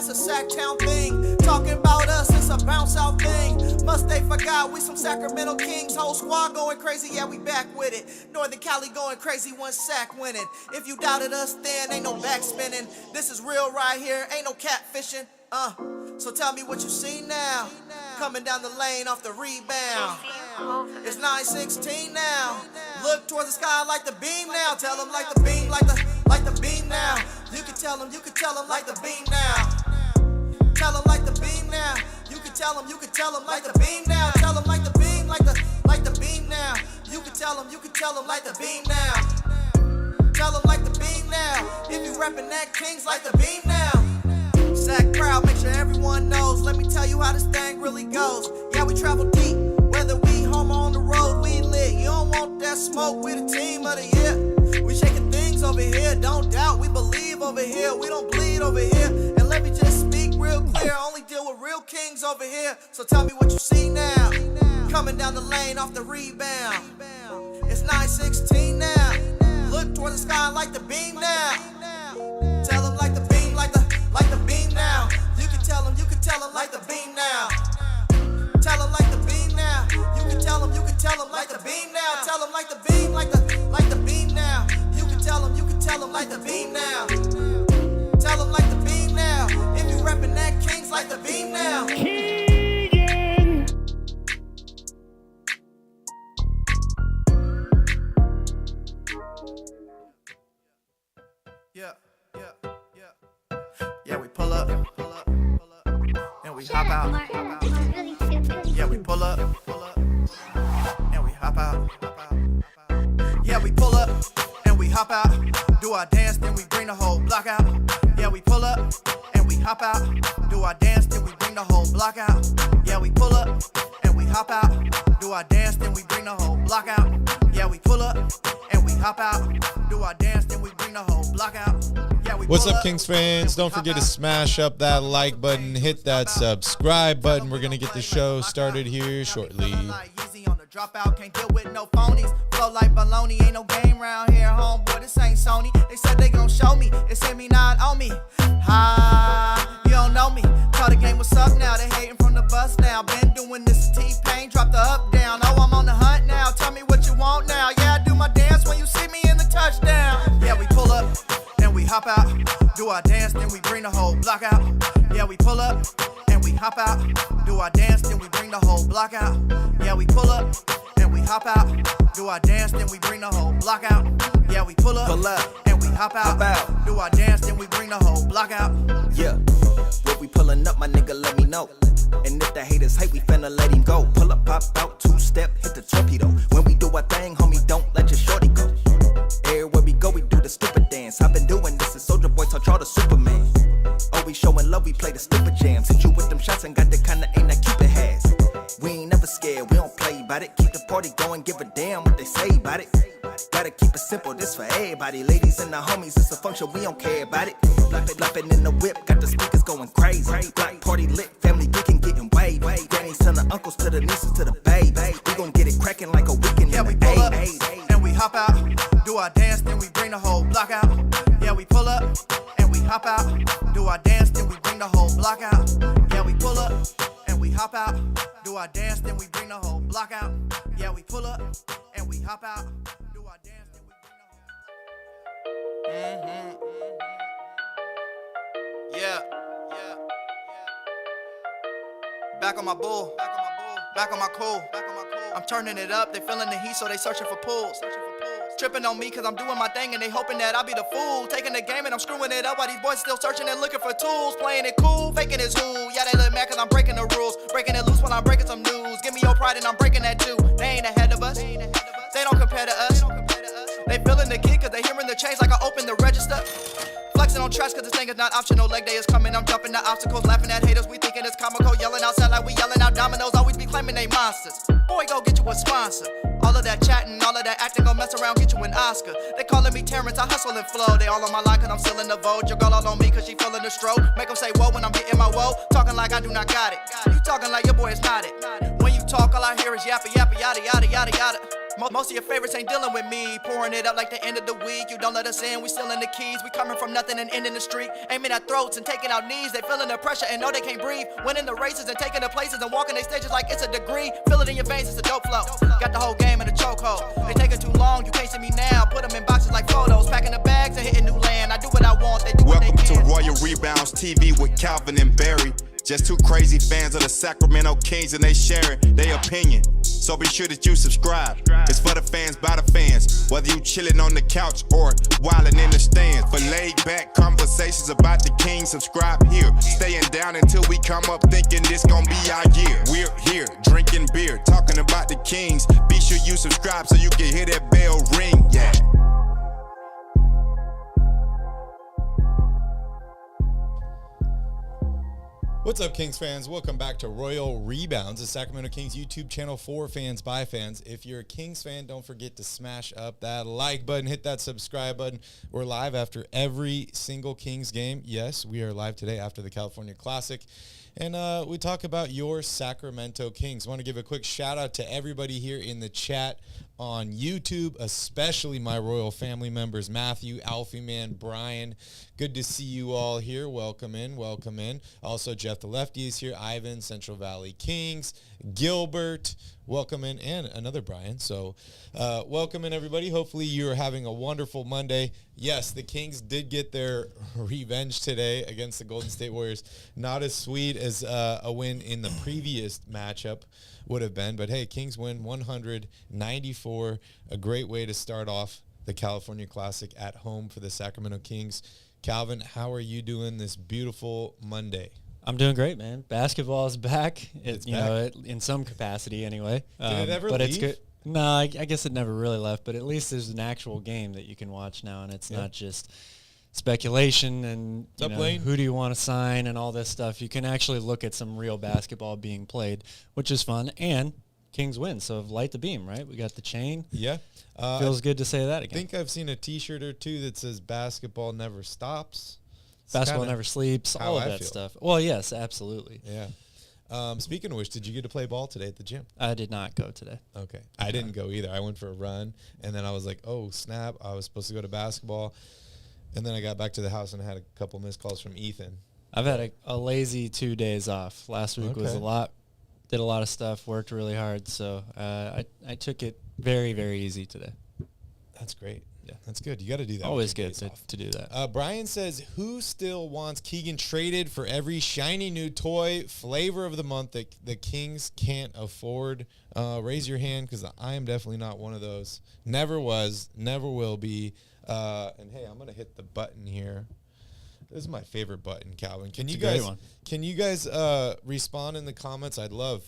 that's a Sactown thing. Talking about us, it's a bounce out thing. Must they forgot we some Sacramento Kings. Whole squad going crazy, yeah, we back with it. Northern Cali going crazy, one sack winning. If you doubted us then, ain't no backspinning. This is real right here, ain't no catfishing. So tell me what you see now. Coming down the lane off the rebound. It's 9-16 now. Look towards the sky like the beam now. Tell them like the beam, like the beam now. You can tell them like the beam now. Tell them like the beam now. You can tell them like the beam now. Tell them like the beam, like the beam now. You can tell them like the beam now. Tell them like the beam now. If you reppin' that Kings like the beam now. Sac proud, make sure everyone knows. Let me tell you how this thing really goes. Yeah, we travel deep, whether we home or on the road, we lit. You don't want that smoke, we the team of the year. We shaking things over here, don't doubt, we believe over here. We don't bleed over here. And let me just speak real clear, only deal with real kings over here. So tell me what you see now. Coming down the lane off the rebound. It's 9-16 now. Look towards the sky like the beam now. Tell them like the beam, like the beam now. You can tell them like the beam now. Tell them like the beam now. You can tell them like the beam now. Tell them like the beam, like the beam now. You can tell them like the beam now. Tell them like the beam now. If you reppin' that Kings like the beam now. Keegan. Yeah, we pull up, and we hop out. Yeah, we pull up, and we hop out. Yeah, we pull up, and we hop out. Do our dance, then we bring the whole block out. Yeah, we pull up, and we hop out. Do our dance, then we bring the whole block out. Yeah, we pull up, and we hop out. Do our dance, then we bring the whole block out. Yeah, we pull up, and we hop out. Do our dance, then we bring the whole block out. What's up, Kings fans? Don't forget to smash up that like button, hit that subscribe button. We're going to get the show started here shortly. Dropout, can't deal with no phonies. Flow like baloney, ain't no game round here, homeboy. This ain't Sony. They said they gon' show me. It's me, not on me. Ha, you don't know me. Call the game, what's up now? They hating from the bus now. Been doing this T-Pain, drop the up down. Oh, I'm on the hunt now. Tell me what you want now. Yeah, I do my dance when you see me in the touchdown. Yeah, we pull up and we hop out. Do our dance, then we bring the whole block out. Yeah, we pull up and we hop out. Do our dance, then we bring the whole block out. Yeah, we pull up and we hop out. Do our dance, then we bring the whole block out. Yeah, we pull up and we hop out. Do our dance, then we bring the whole block out. Yeah, when we pulling up, my nigga, let me know. And if the haters hate, we finna let him go. Pull up, pop out, two-step, hit the torpedo. When we do our thing, homie, don't let your shorty go. Everywhere we go, we do the stupid dance. I've been doing this since Soulja Boy taught y'all the Superman. Always showing love, we play the stupid jams. Hit you with them shots and got the kind of aim that Cupid has. We ain't never scared, we don't play about it. Keep the party going, give a damn what they say about it. Gotta keep it simple, this for everybody. Ladies and the homies, it's a function, we don't care about it. Lapping in the whip, got the speakers going crazy. Black party lit, family geeking, getting wavy. Grannies to the uncles, to the nieces, to the babies. We gon' get it cracking like a weekend. Yeah, we pull up and we hop out. Do our dance, then we bring the whole block out. Yeah, we pull up and we hop out. Do our dance, then we bring the whole block out. Yeah, we pull up and we hop out. Do our dance, then we bring the whole block out. Yeah, we pull up and we hop out. Do our dance, then we bring the whole. Yeah. Back on my bull. Back on my cool. I'm turning it up, they feeling the heat, so they searching for pools. Tripping on me cause I'm doing my thing and they hoping that I'll be the fool. Taking the game and I'm screwing it up while these boys still searching and looking for tools. Playing it cool, faking it's who. Yeah, they look mad cause I'm breaking the rules. Breaking it loose when I'm breaking some news. Give me your pride and I'm breaking that too. They ain't ahead of us. They don't compare to us. They feeling the kick cause they hearing the change like I opened the register. Flexing on tracks cause this thing is not optional. Leg day is coming, I'm jumping the obstacles. Laughing at haters, we thinking it's comical. Yelling outside like we yelling out dominoes. Always be claiming they monsters. Boy, go get you a sponsor. All of that chatting, all of that acting, gon' mess around, get you an Oscar. They calling me Terrence, I hustle and flow. They all on my line cause I'm still in the vote. Your girl all on me cause she feeling the stroke. Make them say whoa when I'm hitting my woe. Talking like I do not got it. You talking like your boy is not it. When you talk, all I hear is yappa, yappa, yada, yada, yada, yada. Most of your favorites ain't dealing with me. Pouring it up like the end of the week. You don't let us in, we still in the keys. We coming from nothing and ending the street. Aiming at throats and taking out knees. They feeling the pressure and know they can't breathe. Winning the races and taking the places and walking their stages like it's a degree. Feel it in your veins, it's a dope flow. Got the whole game in a chokehold. They taking too long, you can't see me now. Put them in boxes like photos. Packing the bags and hitting new land. I do what I want, they do what they Welcome can. to Royal Rebounds TV with Calvin and Barry. Just two crazy fans of the Sacramento Kings and they sharing their opinion. So be sure that you subscribe. It's for the fans, by the fans. Whether you chilling on the couch or wildin' in the stands. For laid back conversations about the Kings, subscribe here. Staying down until we come up thinking this gon' be our year. We're here drinking beer, talking about the Kings. Be sure you subscribe so you can hear that bell ring. Yeah. What's up, Kings fans? Welcome back to Royal Rebounds, the Sacramento Kings YouTube channel for fans by fans. If you're a Kings fan, don't forget to smash up that like button, hit that subscribe button. We're live after every single Kings game. Yes, we are live today after the California Classic. And we talk about your Sacramento Kings. I want to give a quick shout out to everybody here in the chat on YouTube, especially my Royal family members, Matthew, Alfie Man, Brian. Good to see you all here. Welcome in, welcome in. Also, Jeff the Lefty is here, Ivan, Central Valley Kings, Gilbert, welcome in, and another Brian. So welcome in, everybody. Hopefully you're having a wonderful Monday. Yes, the Kings did get their revenge today against the Golden State Warriors. Not as sweet as a win in the previous matchup would have been, but hey, Kings win 194, a great way to start off the California Classic at home for the Sacramento Kings. Calvin, how are you doing this beautiful Monday? I'm doing great, man. Basketball is back. It's you back. know, in some capacity anyway. Did it ever but leave? It's good. No, I guess it never really left, but at least there's an actual game that you can watch now, and it's not just speculation and you know, who do you want to sign and all this stuff. You can actually look at some real basketball being played, which is fun, and Kings win, so light the beam, right? We got the chain. Yeah. Feels good to say that I again. think I've seen a T-shirt or two that says basketball never stops. It's Basketball kinda never sleeps, how all of I that feel. stuff. Well, yes, absolutely. Yeah. Speaking of which, did you get to play ball today at the gym? I did not go today. Okay. I didn't go either. I went for a run, and then I was like, oh, snap. I was supposed to go to basketball. And then I got back to the house and I had a couple missed calls from Ethan. I've had a lazy 2 days off. Last week was a lot. Did a lot of stuff, worked really hard. So I took it very, very easy today. That's great. Yeah, that's good. You got to do that. Always good to do that. Brian says, who still wants Keegan traded for every shiny new toy flavor of the month that the Kings can't afford? Raise your hand, because I am definitely not one of those. Never was, never will be. And hey, I'm going to hit the button here. This is my favorite button, Calvin. Can you guys respond in the comments? I'd love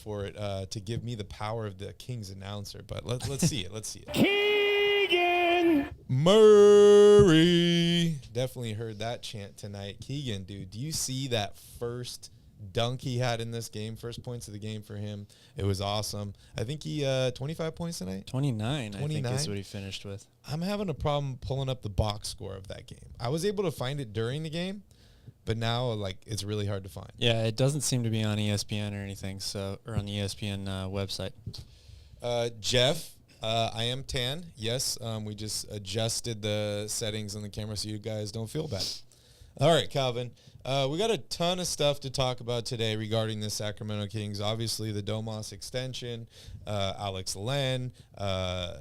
for it to give me the power of the Kings announcer. But let's see it. Let's see it. Keegan Murray. Definitely heard that chant tonight. Keegan, dude, do you see that first dunk he had in this game? First points of the game for him. It was awesome. I think he 25 points tonight. 29, I think is what he finished with. I'm having a problem pulling up the box score of that game. I was able to find it during the game, but now it's really hard to find. Yeah, it doesn't seem to be on ESPN or anything, or on the ESPN website. Jeff, I am tan. Yes, we just adjusted the settings on the camera so you guys don't feel bad. All right, Calvin. We got a ton of stuff to talk about today regarding the Sacramento Kings. Obviously, the Domas extension, Alex Len,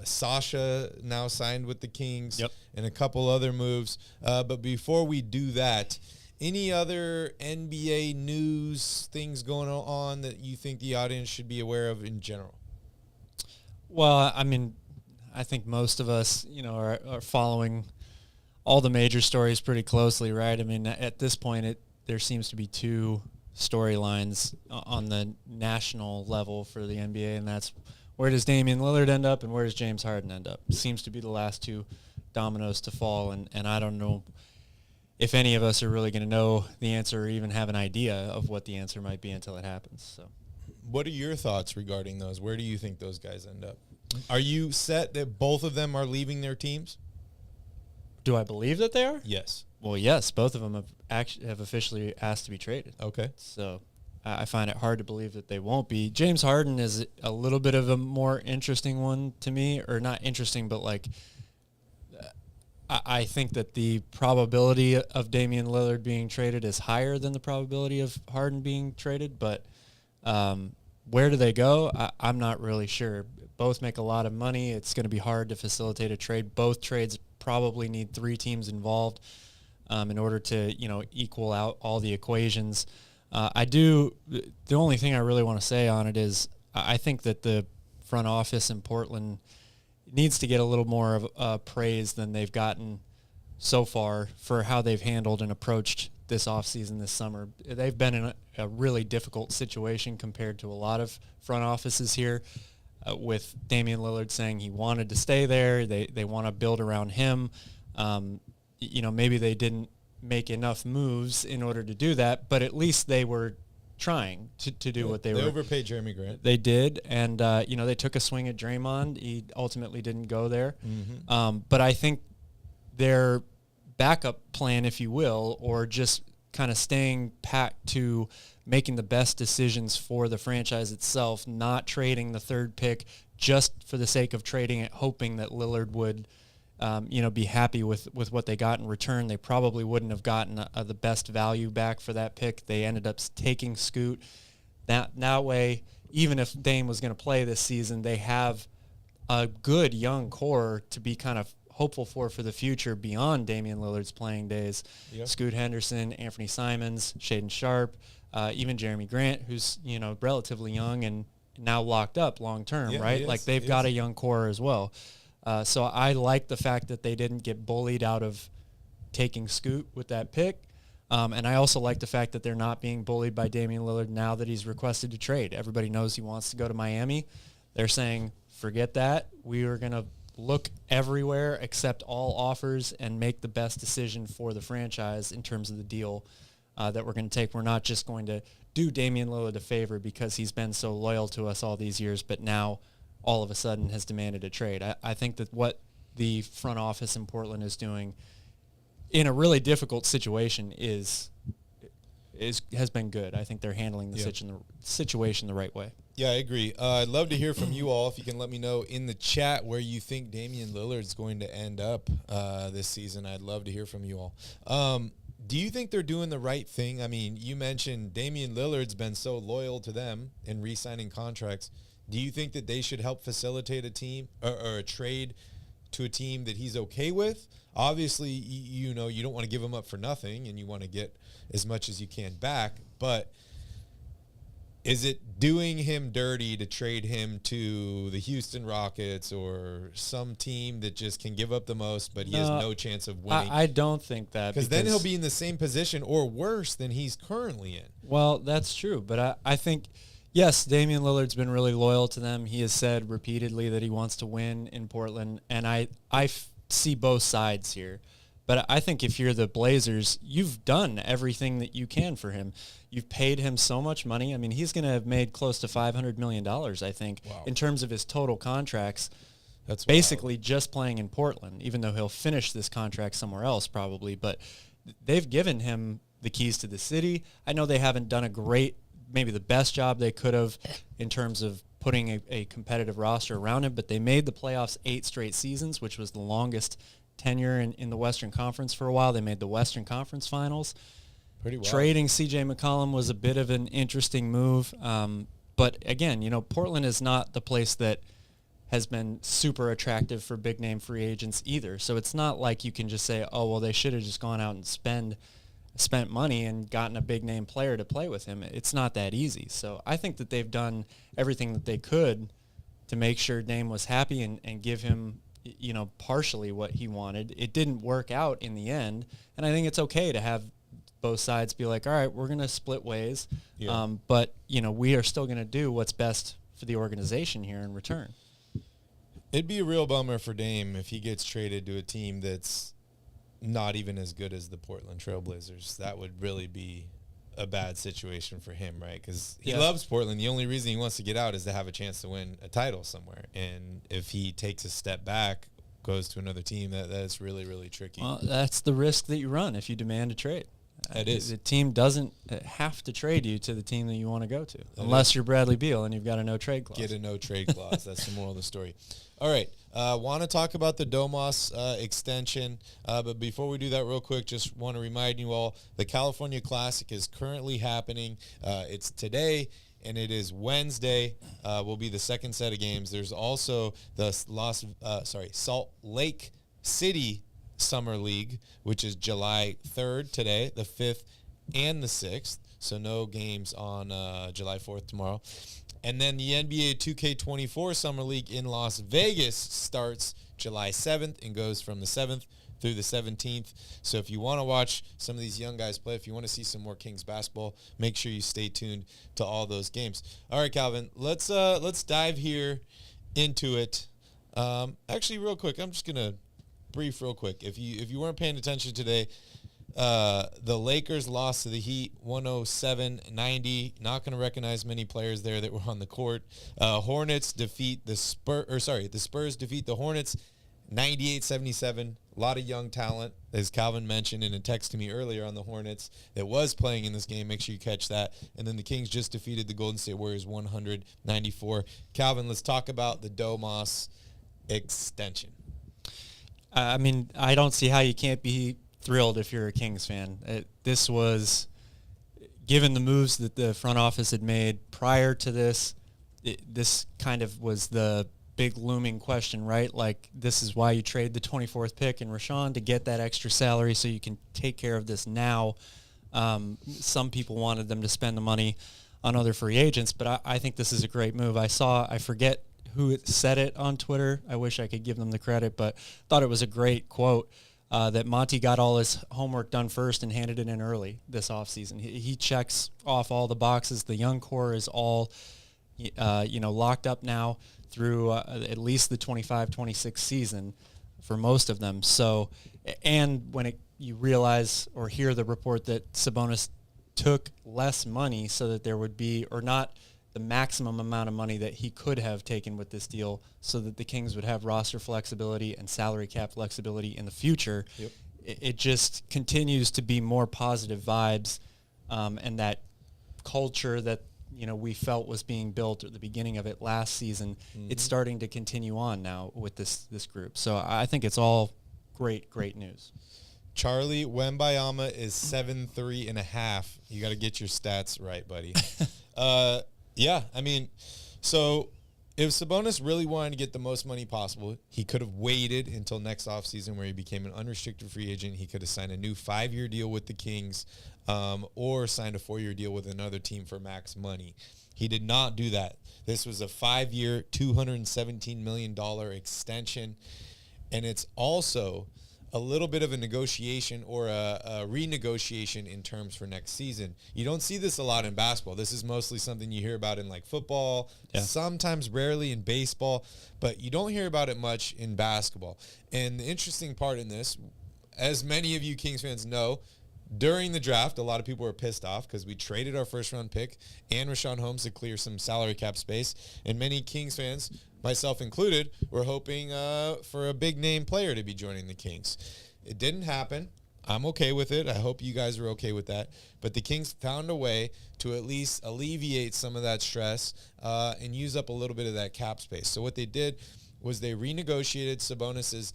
Sasha now signed with the Kings, and a couple other moves. But before we do that, any other NBA news, things going on that you think the audience should be aware of in general? Well, I mean, I think most of us, are following all the major stories pretty closely, right? I mean, at this point, there seems to be two storylines on the national level for the NBA, and that's where does Damian Lillard end up and where does James Harden end up? Seems to be the last two dominoes to fall, and I don't know if any of us are really going to know the answer or even have an idea of what the answer might be until it happens. So, what are your thoughts regarding those? Where do you think those guys end up? Are you set that both of them are leaving their teams? Do I believe that they are? Yes. Well, yes. Both of them have officially asked to be traded. Okay. So, I find it hard to believe that they won't be. James Harden is a little bit of a more interesting one to me, or not interesting, but like I think that the probability of Damian Lillard being traded is higher than the probability of Harden being traded. But where do they go? I'm not really sure. Both make a lot of money. It's going to be hard to facilitate a trade. Both trades probably need 3 teams involved in order to, equal out all the equations. The only thing I really want to say on it is I think that the front office in Portland needs to get a little more of praise than they've gotten so far for how they've handled and approached this offseason this summer. They've been in a really difficult situation compared to a lot of front offices here, with Damian Lillard saying he wanted to stay there. They want to build around him. Maybe they didn't make enough moves in order to do that, but at least they were trying to do what they were. They overpaid Jeremy Grant. They did, and they took a swing at Draymond. He ultimately didn't go there. Mm-hmm. But I think their backup plan, if you will, or just kind of staying packed to making the best decisions for the franchise itself, not trading the 3rd pick just for the sake of trading it, hoping that Lillard would be happy with what they got in return. They probably wouldn't have gotten the best value back for that pick. They ended up taking Scoot. That way, even if Dame was going to play this season, they have a good young core to be kind of hopeful for the future beyond Damian Lillard's playing days. Yep. Scoot Henderson, Anthony Simons, Shaedon Sharp, even Jeremy Grant, who's relatively young and now locked up long term, right? Like they've got a young core as well. So I like the fact that they didn't get bullied out of taking Scoot with that pick. And I also like the fact that they're not being bullied by Damian Lillard now that he's requested to trade. Everybody knows he wants to go to Miami. They're saying, forget that. We are going to look everywhere, accept all offers, and make the best decision for the franchise in terms of the deal that we're going to take. We're not just going to do Damian Lillard a favor because he's been so loyal to us all these years, but now all of a sudden has demanded a trade. I think that what the front office in Portland is doing in a really difficult situation has been good. I think they're handling the situation the right way. Yeah, I agree. I'd love to hear from you all. If you can let me know in the chat where you think Damian Lillard's going to end up this season. I'd love to hear from you all. Do you think they're doing the right thing? I mean, you mentioned Damian Lillard's been so loyal to them in re-signing contracts. Do you think that they should help facilitate a team or a trade to a team that he's okay with? Obviously, you don't want to give him up for nothing, and you want to get as much as you can back. But is it doing him dirty to trade him to the Houston Rockets or some team that just can give up the most, but he has no chance of winning? I don't think that. Because then he'll be in the same position or worse than he's currently in. Well, that's true. But I think, yes, Damian Lillard's been really loyal to them. He has said repeatedly that he wants to win in Portland. And I see both sides here. But I think if you're the Blazers, you've done everything that you can for him. You've paid him so much money. I mean, he's going to have made close to $500 million, I think, in terms of his total contracts. That's basically just playing in Portland, even though he'll finish this contract somewhere else probably. But they've given him the keys to the city. I know they haven't done a great, maybe the best job they could have in terms of putting a competitive roster around him, but they made the playoffs 8 straight seasons, which was the longest tenure in the Western Conference for a while. They made the Western Conference Finals. Pretty well. Trading C.J. McCollum was a bit of an interesting move. But again, Portland is not the place that has been super attractive for big-name free agents either. So it's not like you can just say, oh, well, they should have just gone out and spent money and gotten a big-name player to play with him. It's not that easy. So I think that they've done everything that they could to make sure Dame was happy and give him partially what he wanted. It didn't work out in the end, and I think it's okay to have both sides be like, all right, we're going to split ways, but we are still going to do what's best for the organization here in return. It'd be a real bummer for Dame if he gets traded to a team that's not even as good as the Portland Trailblazers. That would really be a bad situation for him, right? Because he loves Portland. The only reason he wants to get out is to have a chance to win a title somewhere. And if he takes a step back, goes to another team, that's really, really tricky. Well, that's the risk that you run if you demand a trade. It is. The team doesn't have to trade you to the team that you want to go to, unless you're Bradley Beal and you've got a no-trade clause. Get a no-trade clause. That's the moral of the story. All right. Want to talk about the Domas extension, but before we do that real quick, just want to remind you all, the California Classic is currently happening. It's today, and it is Wednesday. Will be the second set of games. There's also the Salt Lake City Summer League, which is July 3rd today, the 5th, and the 6th. So no games on July 4th tomorrow. And then the NBA 2K24 Summer League in Las Vegas starts July 7th and goes from the 7th through the 17th. So if you want to watch some of these young guys play, if you want to see some more Kings basketball, make sure you stay tuned to all those games. All right, Calvin, let's dive here into it. Actually, real quick, I'm just gonna brief real quick. If you weren't paying attention today, the Lakers lost to the Heat 107-90. Not going to recognize many players there that were on the court. Hornets defeat the Spurs defeat the Hornets 98-77. A lot of young talent, as Calvin mentioned in a text to me earlier on the Hornets that was playing in this game. Make sure you catch that. And then the Kings just defeated the Golden State Warriors 100-94. Calvin, let's talk about the Domas extension. I mean, I don't see how you can't be thrilled if you're a Kings fan. This was, given the moves that the front office had made prior to this, this kind of was the big looming question, right? Like, this is why you trade the 24th pick in Rashawn, to get that extra salary so you can take care of this now. Some people wanted them to spend the money on other free agents, but I think this is a great move. I forget who said it on Twitter. I wish I could give them the credit, but thought it was a great quote. That Monty got all his homework done first and handed it in early this offseason. He checks off all the boxes. The young core is all, locked up now through at least the 25-26 season for most of them. So, and when you realize or hear the report that Sabonis took less money so that there would be, or not the maximum amount of money that he could have taken with this deal, so that the Kings would have roster flexibility and salary cap flexibility in the future. Yep. It just continues to be more positive vibes, and that culture that we felt was being built at the beginning of it last season. Mm-hmm. It's starting to continue on now with this group. So I think it's all great news. Charlie Wembayama is 7'3.5". You got to get your stats right, buddy. Yeah, I mean, so if Sabonis really wanted to get the most money possible, he could have waited until next offseason where he became an unrestricted free agent. He could have signed a new 5-year deal with the Kings, or signed a 4-year deal with another team for max money. He did not do that. This was a 5-year, $217 million extension, and it's also a little bit of a negotiation or a renegotiation in terms for next season. You don't see this a lot in basketball. This is mostly something you hear about in like football, sometimes rarely in baseball, but you don't hear about it much in basketball. And the interesting part in this, as many of you Kings fans know, during the draft, a lot of people were pissed off because we traded our first-round pick and Rashawn Holmes to clear some salary cap space. And many Kings fans, myself included, were hoping for a big-name player to be joining the Kings. It didn't happen. I'm okay with it. I hope you guys are okay with that. But the Kings found a way to at least alleviate some of that stress and use up a little bit of that cap space. So what they did was they renegotiated Sabonis's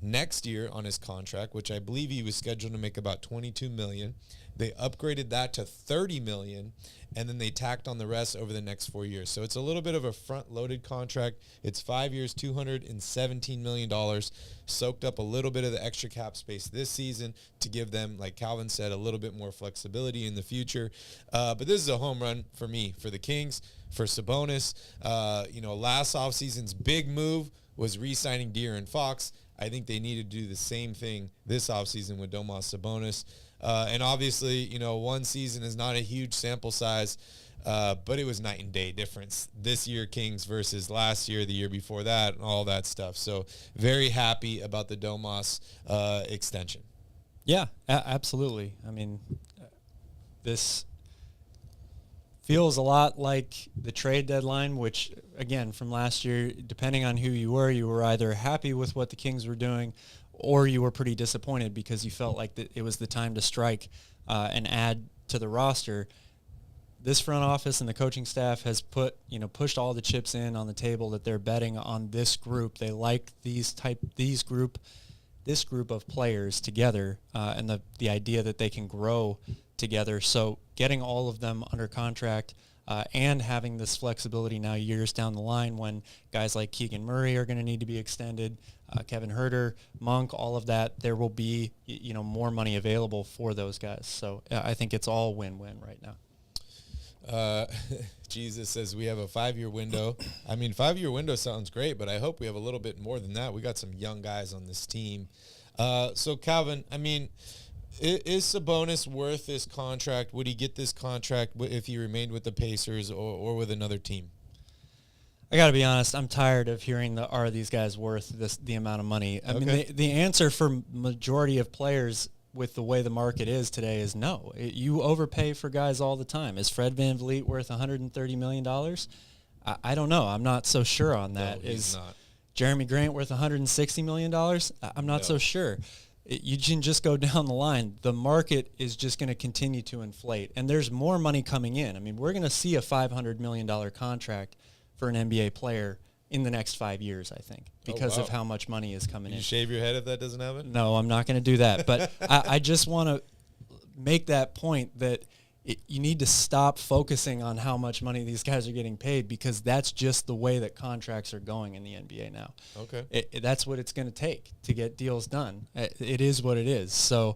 next year on his contract, which I believe he was scheduled to make about $22 million. They upgraded that to $30 million, and then they tacked on the rest over the next 4 years. So it's a little bit of a front-loaded contract. It's 5 years, $217 million, soaked up a little bit of the extra cap space this season to give them, like Calvin said, a little bit more flexibility in the future. But this is a home run for me, for the Kings, for Sabonis. Last offseason's big move was re-signing De'Aaron Fox. I think they needed to do the same thing this offseason with Domantas Sabonis. And obviously, one season is not a huge sample size, but it was night and day difference this year, Kings versus last year, the year before that, and all that stuff. So very happy about the Domas extension. Yeah, absolutely. I mean, this feels a lot like the trade deadline, which, again, from last year, depending on who you were either happy with what the Kings were doing or you were pretty disappointed because you felt like that it was the time to strike and add to the roster. This front office and the coaching staff has pushed all the chips in on the table that they're betting on this group. They like this group of players together, and the idea that they can grow together. So getting all of them under contract and having this flexibility now years down the line when guys like Keegan Murray are going to need to be extended, Kevin Huerter, Monk, all of that, there will be more money available for those guys. So I think it's all win-win right now. Jesus says we have a 5-year window. I mean, 5-year window sounds great, but I hope we have a little bit more than that. We got some young guys on this team. So Calvin, I mean, is Sabonis worth this contract? Would he get this contract if he remained with the Pacers or with another team? I got to be honest, I'm tired of hearing are these guys worth the amount of money? I mean, the answer for majority of players with the way the market is today is no. You overpay for guys all the time. Is Fred VanVleet worth $130 million? I don't know. I'm not so sure on that. No, he's not. Jeremy Grant worth $160 million? I'm not so sure. You can just go down the line. The market is just going to continue to inflate, and there's more money coming in. I mean, we're going to see a $500 million contract for an NBA player in the next 5 years, I think, because of how much money is coming in. You shave your head if that doesn't happen? No, I'm not going to do that. But I just want to make that point that you need to stop focusing on how much money these guys are getting paid, because that's just the way that contracts are going in the NBA now. Okay. That's what it's going to take to get deals done. It is what it is. So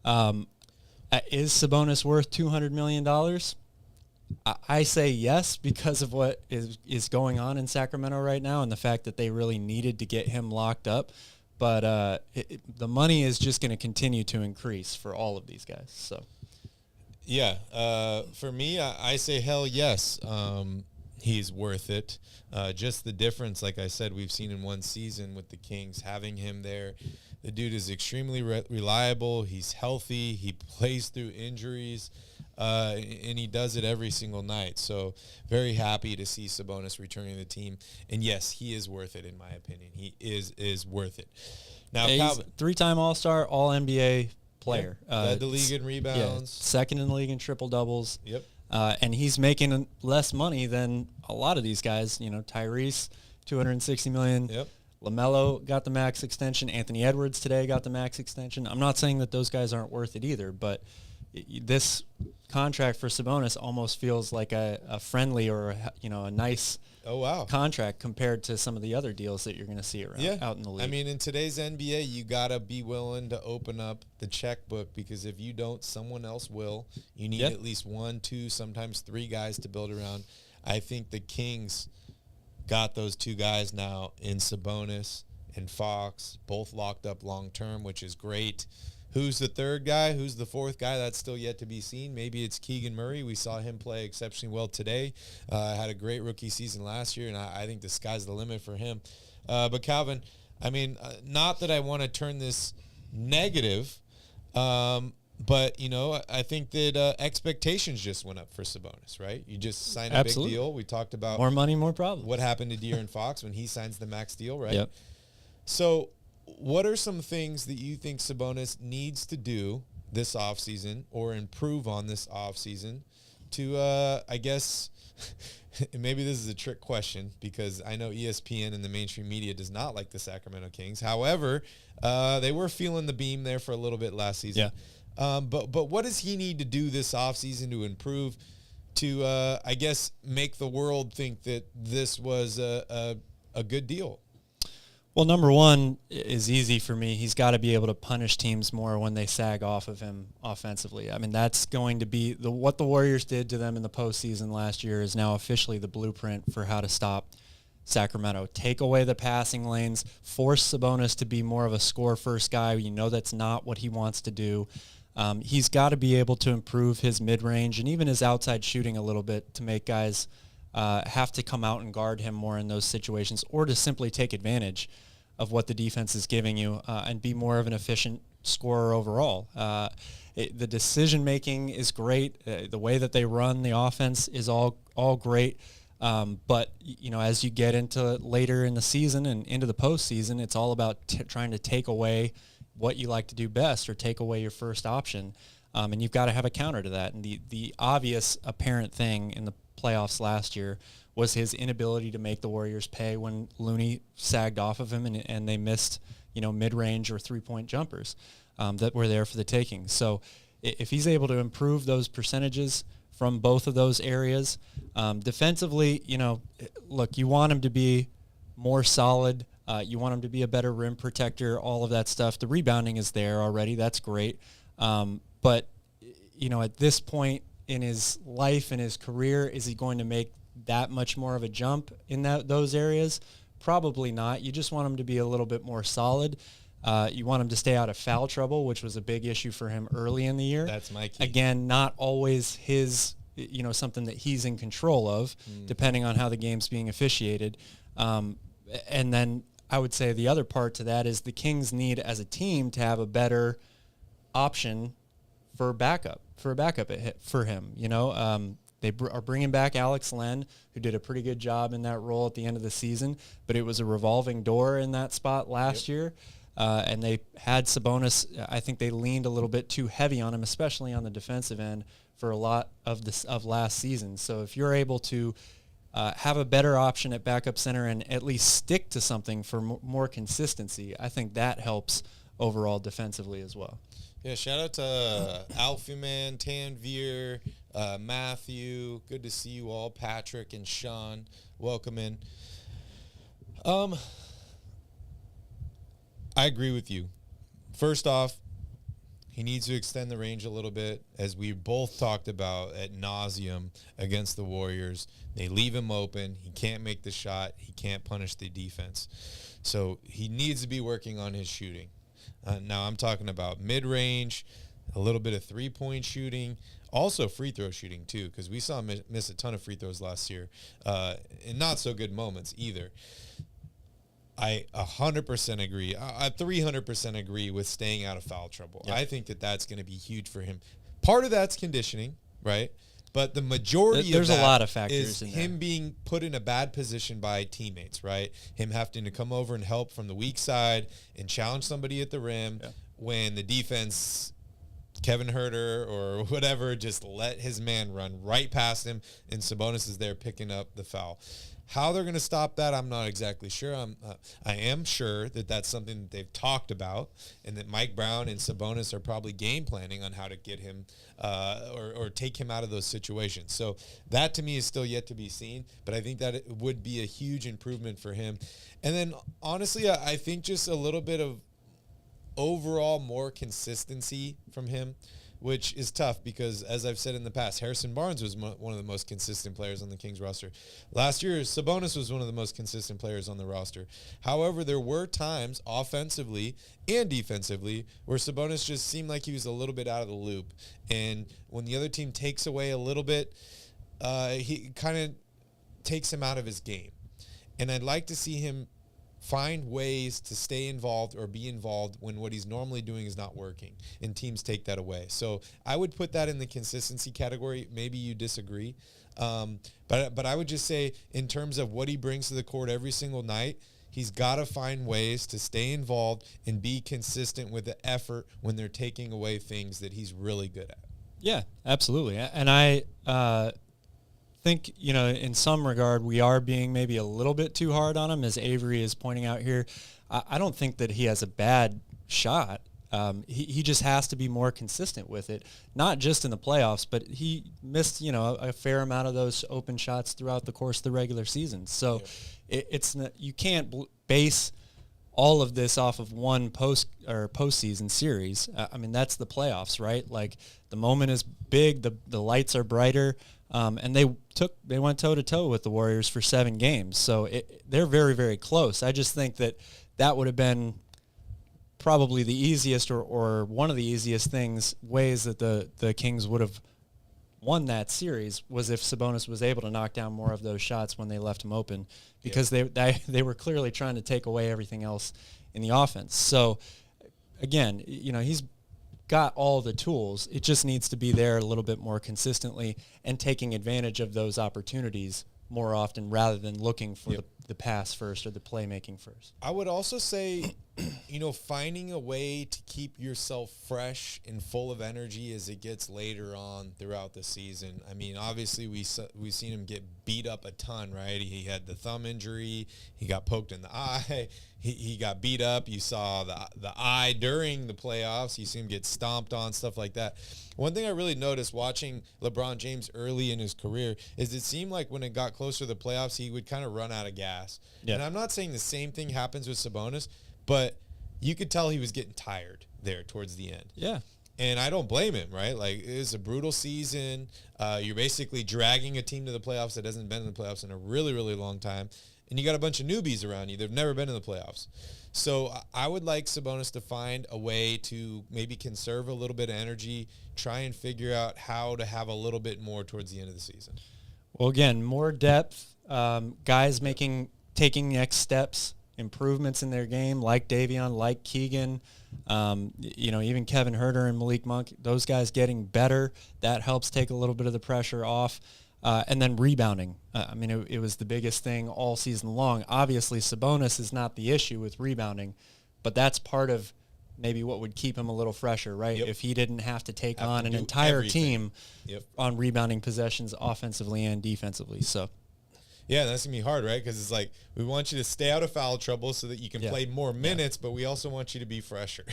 is Sabonis worth $200 million? I say yes, because of what is going on in Sacramento right now and the fact that they really needed to get him locked up. But the money is just going to continue to increase for all of these guys. So, yeah, for me, I say hell yes. He's worth it. Just the difference, like I said, we've seen in one season with the Kings, having him there. The dude is extremely reliable. He's healthy. He plays through injuries. And he does it every single night. So very happy to see Sabonis returning to the team. And yes, he is worth it, in my opinion. He is worth it. Now, he's Calvin, 3-time All-Star, All-NBA player. led the league in rebounds. Yeah, second in the league in triple-doubles. Yep. And he's making less money than a lot of these guys. Tyrese, $260 million. Yep. LaMelo got the max extension. Anthony Edwards today got the max extension. I'm not saying that those guys aren't worth it either, but this contract for Sabonis almost feels like a friendly or a nice contract compared to some of the other deals that you're going to see around out in the league. I mean, in today's NBA, you got to be willing to open up the checkbook, because if you don't, someone else will. You need at least 1, 2, sometimes 3 guys to build around. I think the Kings got those 2 guys now in Sabonis and Fox, both locked up long term, which is great. Who's the third guy? Who's the fourth guy? That's still yet to be seen. Maybe it's Keegan Murray. We saw him play exceptionally well today. Had a great rookie season last year, and I think the sky's the limit for him. But Calvin, I mean, not that I want to turn this negative, but, I think that expectations just went up for Sabonis, right? You just signed a big deal. We talked about more money, more problems. What happened to De'Aaron Fox when he signs the max deal, right? Yep. So what are some things that you think Sabonis needs to do this offseason or improve on this offseason to, I guess, maybe this is a trick question because I know ESPN and the mainstream media does not like the Sacramento Kings. However, they were feeling the beam there for a little bit last season. Yeah. But what does he need to do this offseason to improve to, I guess, make the world think that this was a good deal? Well, number one is easy for me. He's got to be able to punish teams more when they sag off of him offensively. I mean, that's going to be what the Warriors did to them in the postseason last year is now officially the blueprint for how to stop Sacramento. Take away the passing lanes, force Sabonis to be more of a score-first guy. You know that's not what he wants to do. He's got to be able to improve his mid-range and even his outside shooting a little bit to make guys have to come out and guard him more in those situations, or to simply take advantage of what the defense is giving you and be more of an efficient scorer overall. The decision-making is great. The way that they run the offense is all great. But, as you get into later in the season and into the postseason, it's all about trying to take away what you like to do best or take away your first option. And you've got to have a counter to that. And the obvious apparent thing in the playoffs last year was his inability to make the Warriors pay when Looney sagged off of him and they missed, mid-range or three-point jumpers that were there for the taking. So if he's able to improve those percentages from both of those areas, defensively, look, you want him to be more solid. You want him to be a better rim protector, all of that stuff. The rebounding is there already. That's great. But, at this point in his life and his career, is he going to make that much more of a jump in those areas? Probably not. You just want him to be a little bit more solid. You want him to stay out of foul trouble, which was a big issue for him early in the year. That's my key. Again, not always his, something that he's in control of, depending on how the game's being officiated. And then I would say the other part to that is the Kings need, as a team, to have a better option for a backup for him. They are bringing back Alex Len, who did a pretty good job in that role at the end of the season, but it was a revolving door in that spot last year. And they had Sabonis. I think they leaned a little bit too heavy on him, especially on the defensive end, for a lot of last season. So if you're able to have a better option at backup center and at least stick to something for more consistency, I think that helps overall defensively as well. Yeah, shout out to Alfie Man, Tanvir, Matthew. Good to see you all. Patrick and Sean, welcome in. I agree with you. First off, he needs to extend the range a little bit, as we both talked about ad nauseum against the Warriors. They leave him open. He can't make the shot. He can't punish the defense. So he needs to be working on his shooting. Now I'm talking about mid-range, a little bit of three-point shooting, also free throw shooting too, because we saw him miss a ton of free throws last year, in not so good moments either. I 100% agree. I 300% agree with staying out of foul trouble. Yep. I think that's going to be huge for him. Part of that's conditioning, right? But the majority there's of that a lot of factors is in him there. being put in a bad position by teammates, right? Him having to come over and help from the weak side and challenge somebody at the rim when the defense, Kevin Huerter or whatever, just let his man run right past him, and Sabonis is there picking up the foul. How they're going to stop that, I'm not exactly sure. I am sure that that's something that they've talked about, and that Mike Brown and Sabonis are probably game planning on how to get him or take him out of those situations. So that to me is still yet to be seen, but I think that it would be a huge improvement for him. And then honestly, I think just a little bit of overall more consistency from him, which is tough because, as I've said in the past, Harrison Barnes was one of the most consistent players on the Kings roster. Last year, Sabonis was one of the most consistent players on the roster. However, there were times offensively and defensively where Sabonis just seemed like he was a little bit out of the loop. And when the other team takes away a little bit, he kind of takes him out of his game. And I'd like to see him find ways to stay involved or be involved when what he's normally doing is not working, and teams take that away. So I would put that in the consistency category. Maybe you disagree. But I would just say, in terms of what he brings to the court every single night, he's got to find ways to stay involved and be consistent with the effort when they're taking away things that he's really good at. Yeah, absolutely. And I think, in some regard, we are being maybe a little bit too hard on him, as Avery is pointing out here. I don't think that he has a bad shot. He just has to be more consistent with it, not just in the playoffs, but he missed, a fair amount of those open shots throughout the course of the regular season. So it's you can't base all of this off of one postseason series. I mean, that's the playoffs, right? Like, the moment is big, the lights are brighter. And they went toe-to-toe with the Warriors for 7 games. So they're very, very close. I just think that would have been probably the easiest or one of the easiest ways that the Kings would have won that series was if Sabonis was able to knock down more of those shots when they left him open, because they were clearly trying to take away everything else in the offense. So, again, he's got all the tools. It just needs to be there a little bit more consistently and taking advantage of those opportunities more often rather than looking for the pass first or the playmaking first. I would also say, finding a way to keep yourself fresh and full of energy as it gets later on throughout the season. I mean, obviously we've seen him get beat up a ton, right? He had the thumb injury. He got poked in the eye. He got beat up. You saw the eye during the playoffs. You see him get stomped on, stuff like that. One thing I really noticed watching LeBron James early in his career is it seemed like when it got closer to the playoffs, he would kind of run out of gas. Yep. And I'm not saying the same thing happens with Sabonis, but you could tell he was getting tired there towards the end. Yeah. And I don't blame him, right? Like, it was a brutal season. You're basically dragging a team to the playoffs that hasn't been in the playoffs in a really, really long time. And you got a bunch of newbies around you that have never been in the playoffs. So I would like Sabonis to find a way to maybe conserve a little bit of energy, try and figure out how to have a little bit more towards the end of the season. Well, again, more depth, guys taking next steps, improvements in their game, like Davion, like Keegan, even Kevin Huerter and Malik Monk, those guys getting better. That helps take a little bit of the pressure off. And then rebounding. It was the biggest thing all season long. Obviously, Sabonis is not the issue with rebounding, but that's part of maybe what would keep him a little fresher, right? Yep. If he didn't have to take on an entire team on rebounding possessions offensively and defensively. So, yeah, that's going to be hard, right? Because it's like we want you to stay out of foul trouble so that you can play more minutes, but we also want you to be fresher.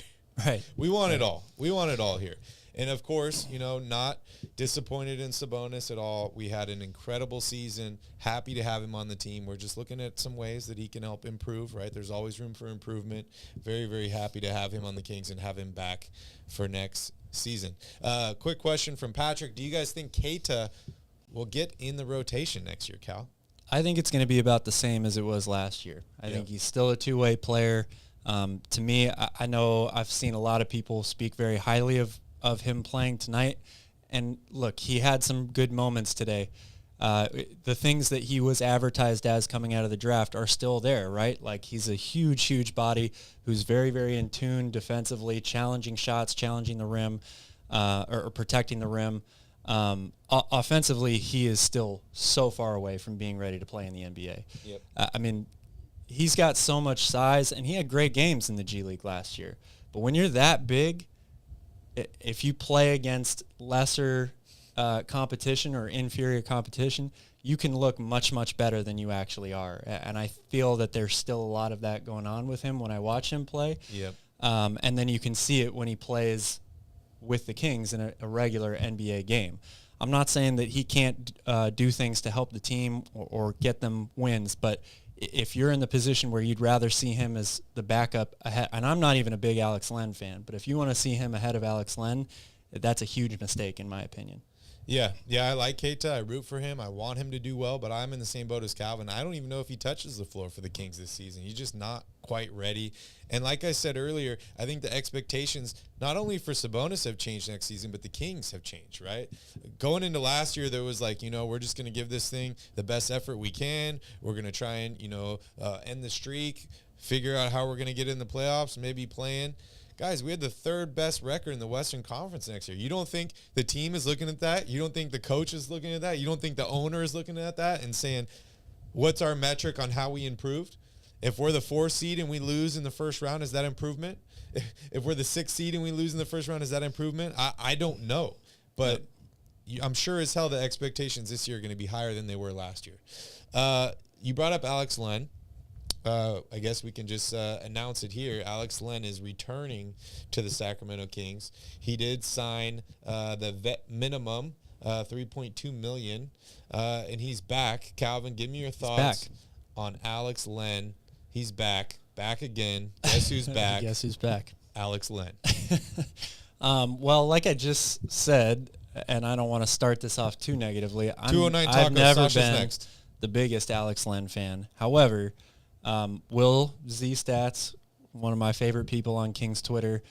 Right. We want it all. We want it all here. And, of course, not disappointed in Sabonis at all. We had an incredible season. Happy to have him on the team. We're just looking at some ways that he can help improve, right? There's always room for improvement. Very, very happy to have him on the Kings and have him back for next season. Quick question from Patrick. Do you guys think Keita will get in the rotation next year, Cal? I think it's going to be about the same as it was last year. I think he's still a two-way player. To me, I know I've seen a lot of people speak very highly of him playing tonight. And look, he had some good moments today. The things that he was advertised as coming out of the draft are still there, right? Like, he's a huge, huge body who's very, very in tune defensively, challenging shots, challenging the rim, or protecting the rim. Offensively, he is still so far away from being ready to play in the NBA. Yep. He's got so much size, and he had great games in the G League last year. But when you're that big, if you play against lesser competition or inferior competition, you can look much, much better than you actually are. And I feel that there's still a lot of that going on with him when I watch him play. Yep. And then you can see it when he plays with the Kings in a regular NBA game. I'm not saying that he can't do things to help the team or get them wins, but if you're in the position where you'd rather see him as the backup ahead, and I'm not even a big Alex Len fan, but if you want to see him ahead of Alex Len, that's a huge mistake in my opinion. Yeah, I like Keita. I root for him. I want him to do well, but I'm in the same boat as Calvin. I don't even know if he touches the floor for the Kings this season. He's just not quite ready. And like I said earlier, I think the expectations, not only for Sabonis have changed next season, but the Kings have changed, right? Going into last year, there was like, we're just going to give this thing the best effort we can. We're going to try and, end the streak, figure out how we're going to get in the playoffs, maybe playing. Guys, we had the third best record in the Western Conference next year. You don't think the team is looking at that? You don't think the coach is looking at that? You don't think the owner is looking at that and saying, what's our metric on how we improved? If we're the 4th seed and we lose in the first round, is that improvement? If we're the 6th seed and we lose in the first round, is that improvement? I don't know. But I'm sure as hell the expectations this year are going to be higher than they were last year. You brought up Alex Len. I guess we can just announce it here. Alex Len is returning to the Sacramento Kings. He did sign the vet minimum, $3.2 million, and he's back. Calvin, give me your thoughts on Alex Len. He's back again. Guess who's back? Guess who's back? Alex Len. Well, like I just said, and I don't want to start this off too negatively. 209 Tacos. I've never Sasha's been next. The biggest Alex Len fan. However, Will Z Stats, one of my favorite people on King's Twitter,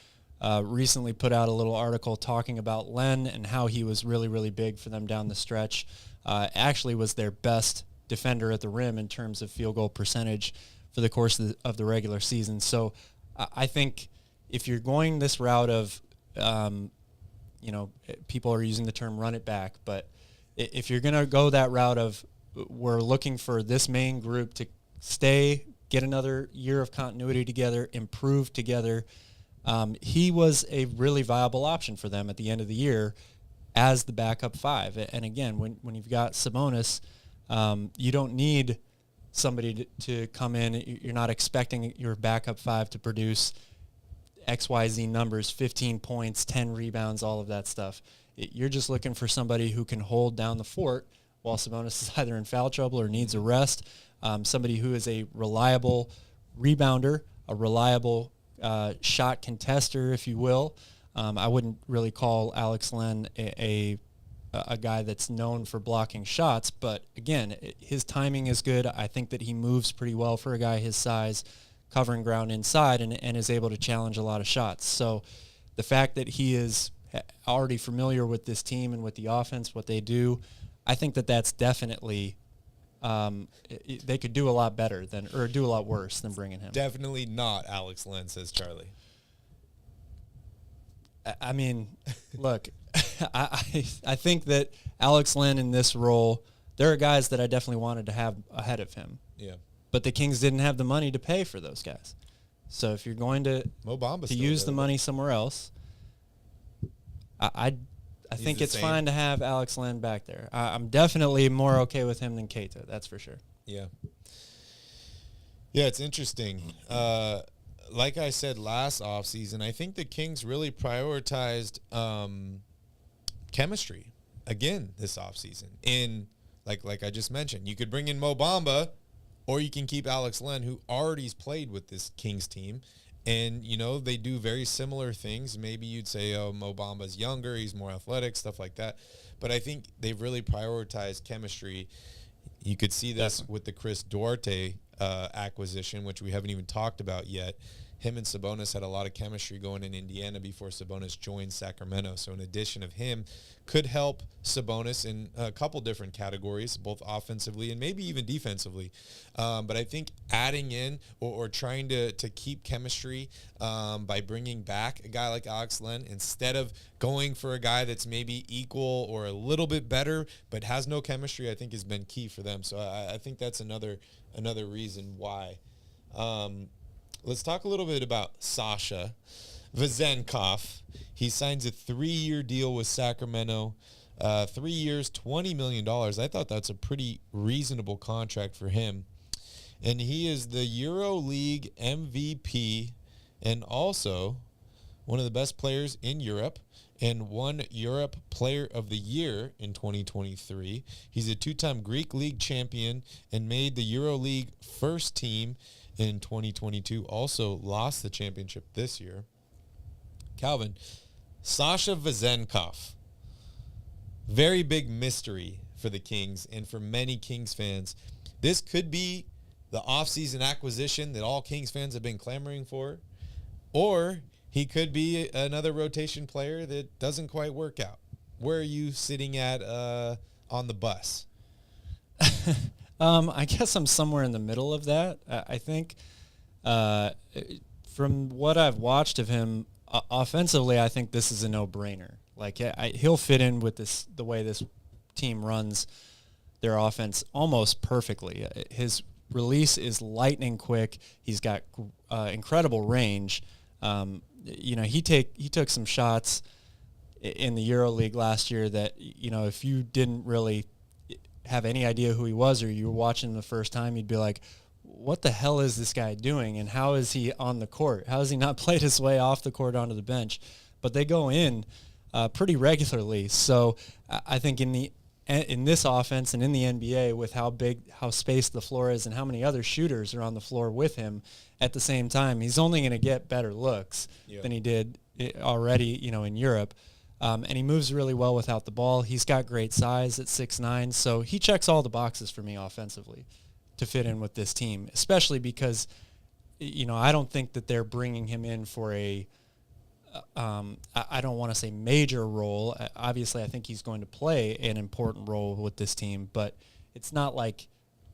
recently put out a little article talking about Len and how he was really, really big for them down the stretch. Actually was their best defender at the rim in terms of field goal percentage for the course of the regular season. So I think if you're going this route of, people are using the term run it back, but if you're going to go that route of were looking for this main group to stay, get another year of continuity together, improve together, he was a really viable option for them at the end of the year as the backup five. And again, when you've got Sabonis, you don't need somebody to come in. You're not expecting your backup five to produce XYZ numbers, 15 points, 10 rebounds, all of that stuff. You're just looking for somebody who can hold down the fort while Sabonis is either in foul trouble or needs a rest, somebody who is a reliable rebounder, a reliable shot contester, if you will. I wouldn't really call Alex Len a guy that's known for blocking shots, but again, his timing is good. I think that he moves pretty well for a guy his size, covering ground inside, and is able to challenge a lot of shots. So the fact that he is already familiar with this team and with the offense, what they do, I think that that's definitely they could do a lot better than, or do a lot worse than bringing him. Definitely not Alex Len, says Charlie. I mean, look, I think that Alex Len in this role, there are guys that I definitely wanted to have ahead of him. Yeah. But the Kings didn't have the money to pay for those guys. So if you're going to use the money somewhere else, I think it's fine to have Alex Len back there. I'm definitely more okay with him than Keita, that's for sure. Yeah. Yeah, it's interesting. Like I said last offseason, I think the Kings really prioritized chemistry again this offseason. Like I just mentioned, you could bring in Mo Bamba, or you can keep Alex Len, who already's played with this Kings team. And, you know, they do very similar things. Maybe you'd say, oh, Mo Bamba's younger, he's more athletic, stuff like that. But I think they've really prioritized chemistry. You could see this with the Chris Duarte acquisition, which we haven't even talked about yet. Him and Sabonis had a lot of chemistry going in Indiana before Sabonis joined Sacramento. So an addition of him could help Sabonis in a couple different categories, both offensively and maybe even defensively. But I think adding in or trying to keep chemistry by bringing back a guy like Alex Len, instead of going for a guy that's maybe equal or a little bit better but has no chemistry, I think has been key for them. So I think that's another reason why. Let's talk a little bit about Sasha Vezenkov. He signs a 3-year deal with Sacramento, 3 years, $20 million. I thought that's a pretty reasonable contract for him. And he is the EuroLeague MVP and also one of the best players in Europe and won Europe Player of the Year in 2023. He's a 2-time Greek League champion and made the EuroLeague first team in 2022, also lost the championship this year. Calvin, Sasha Vezenkov, very big mystery for the Kings and for many Kings fans. This could be the offseason acquisition that all Kings fans have been clamoring for, or he could be another rotation player that doesn't quite work out. Where are you sitting at on the bus? I guess I'm somewhere in the middle of that. I think from what I've watched of him offensively, I think this is a no-brainer. Like he'll fit in with the way this team runs their offense almost perfectly. His release is lightning quick. He's got incredible range. He took some shots in the EuroLeague last year that, if you didn't really have any idea who he was, or you were watching him the first time, you'd be like, what the hell is this guy doing, and how is he on the court? How has he not played his way off the court onto the bench? But they go in pretty regularly. So I think in this offense and in the NBA, with how spaced the floor is and how many other shooters are on the floor with him at the same time, he's only going to get better looks than he did already, in Europe. And he moves really well without the ball. He's got great size at 6'9", so he checks all the boxes for me offensively to fit in with this team, especially because, I don't think that they're bringing him in for I don't want to say major role. Obviously, I think he's going to play an important role with this team, but it's not like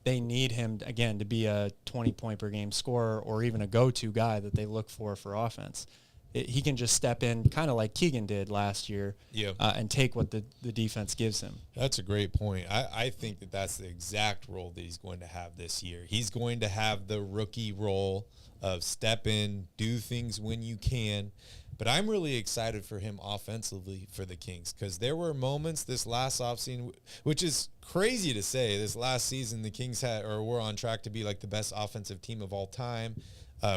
they need him, again, to be a 20-point-per-game scorer or even a go-to guy that they look for offense. he can just step in kind of like Keegan did last year and take what the defense gives him. That's a great point. I think that that's the exact role that he's going to have this year. He's going to have the rookie role of step in, do things when you can. But I'm really excited for him offensively for the Kings, because there were moments this last offseason, which is crazy to say. This last season, the Kings were on track to be like the best offensive team of all time,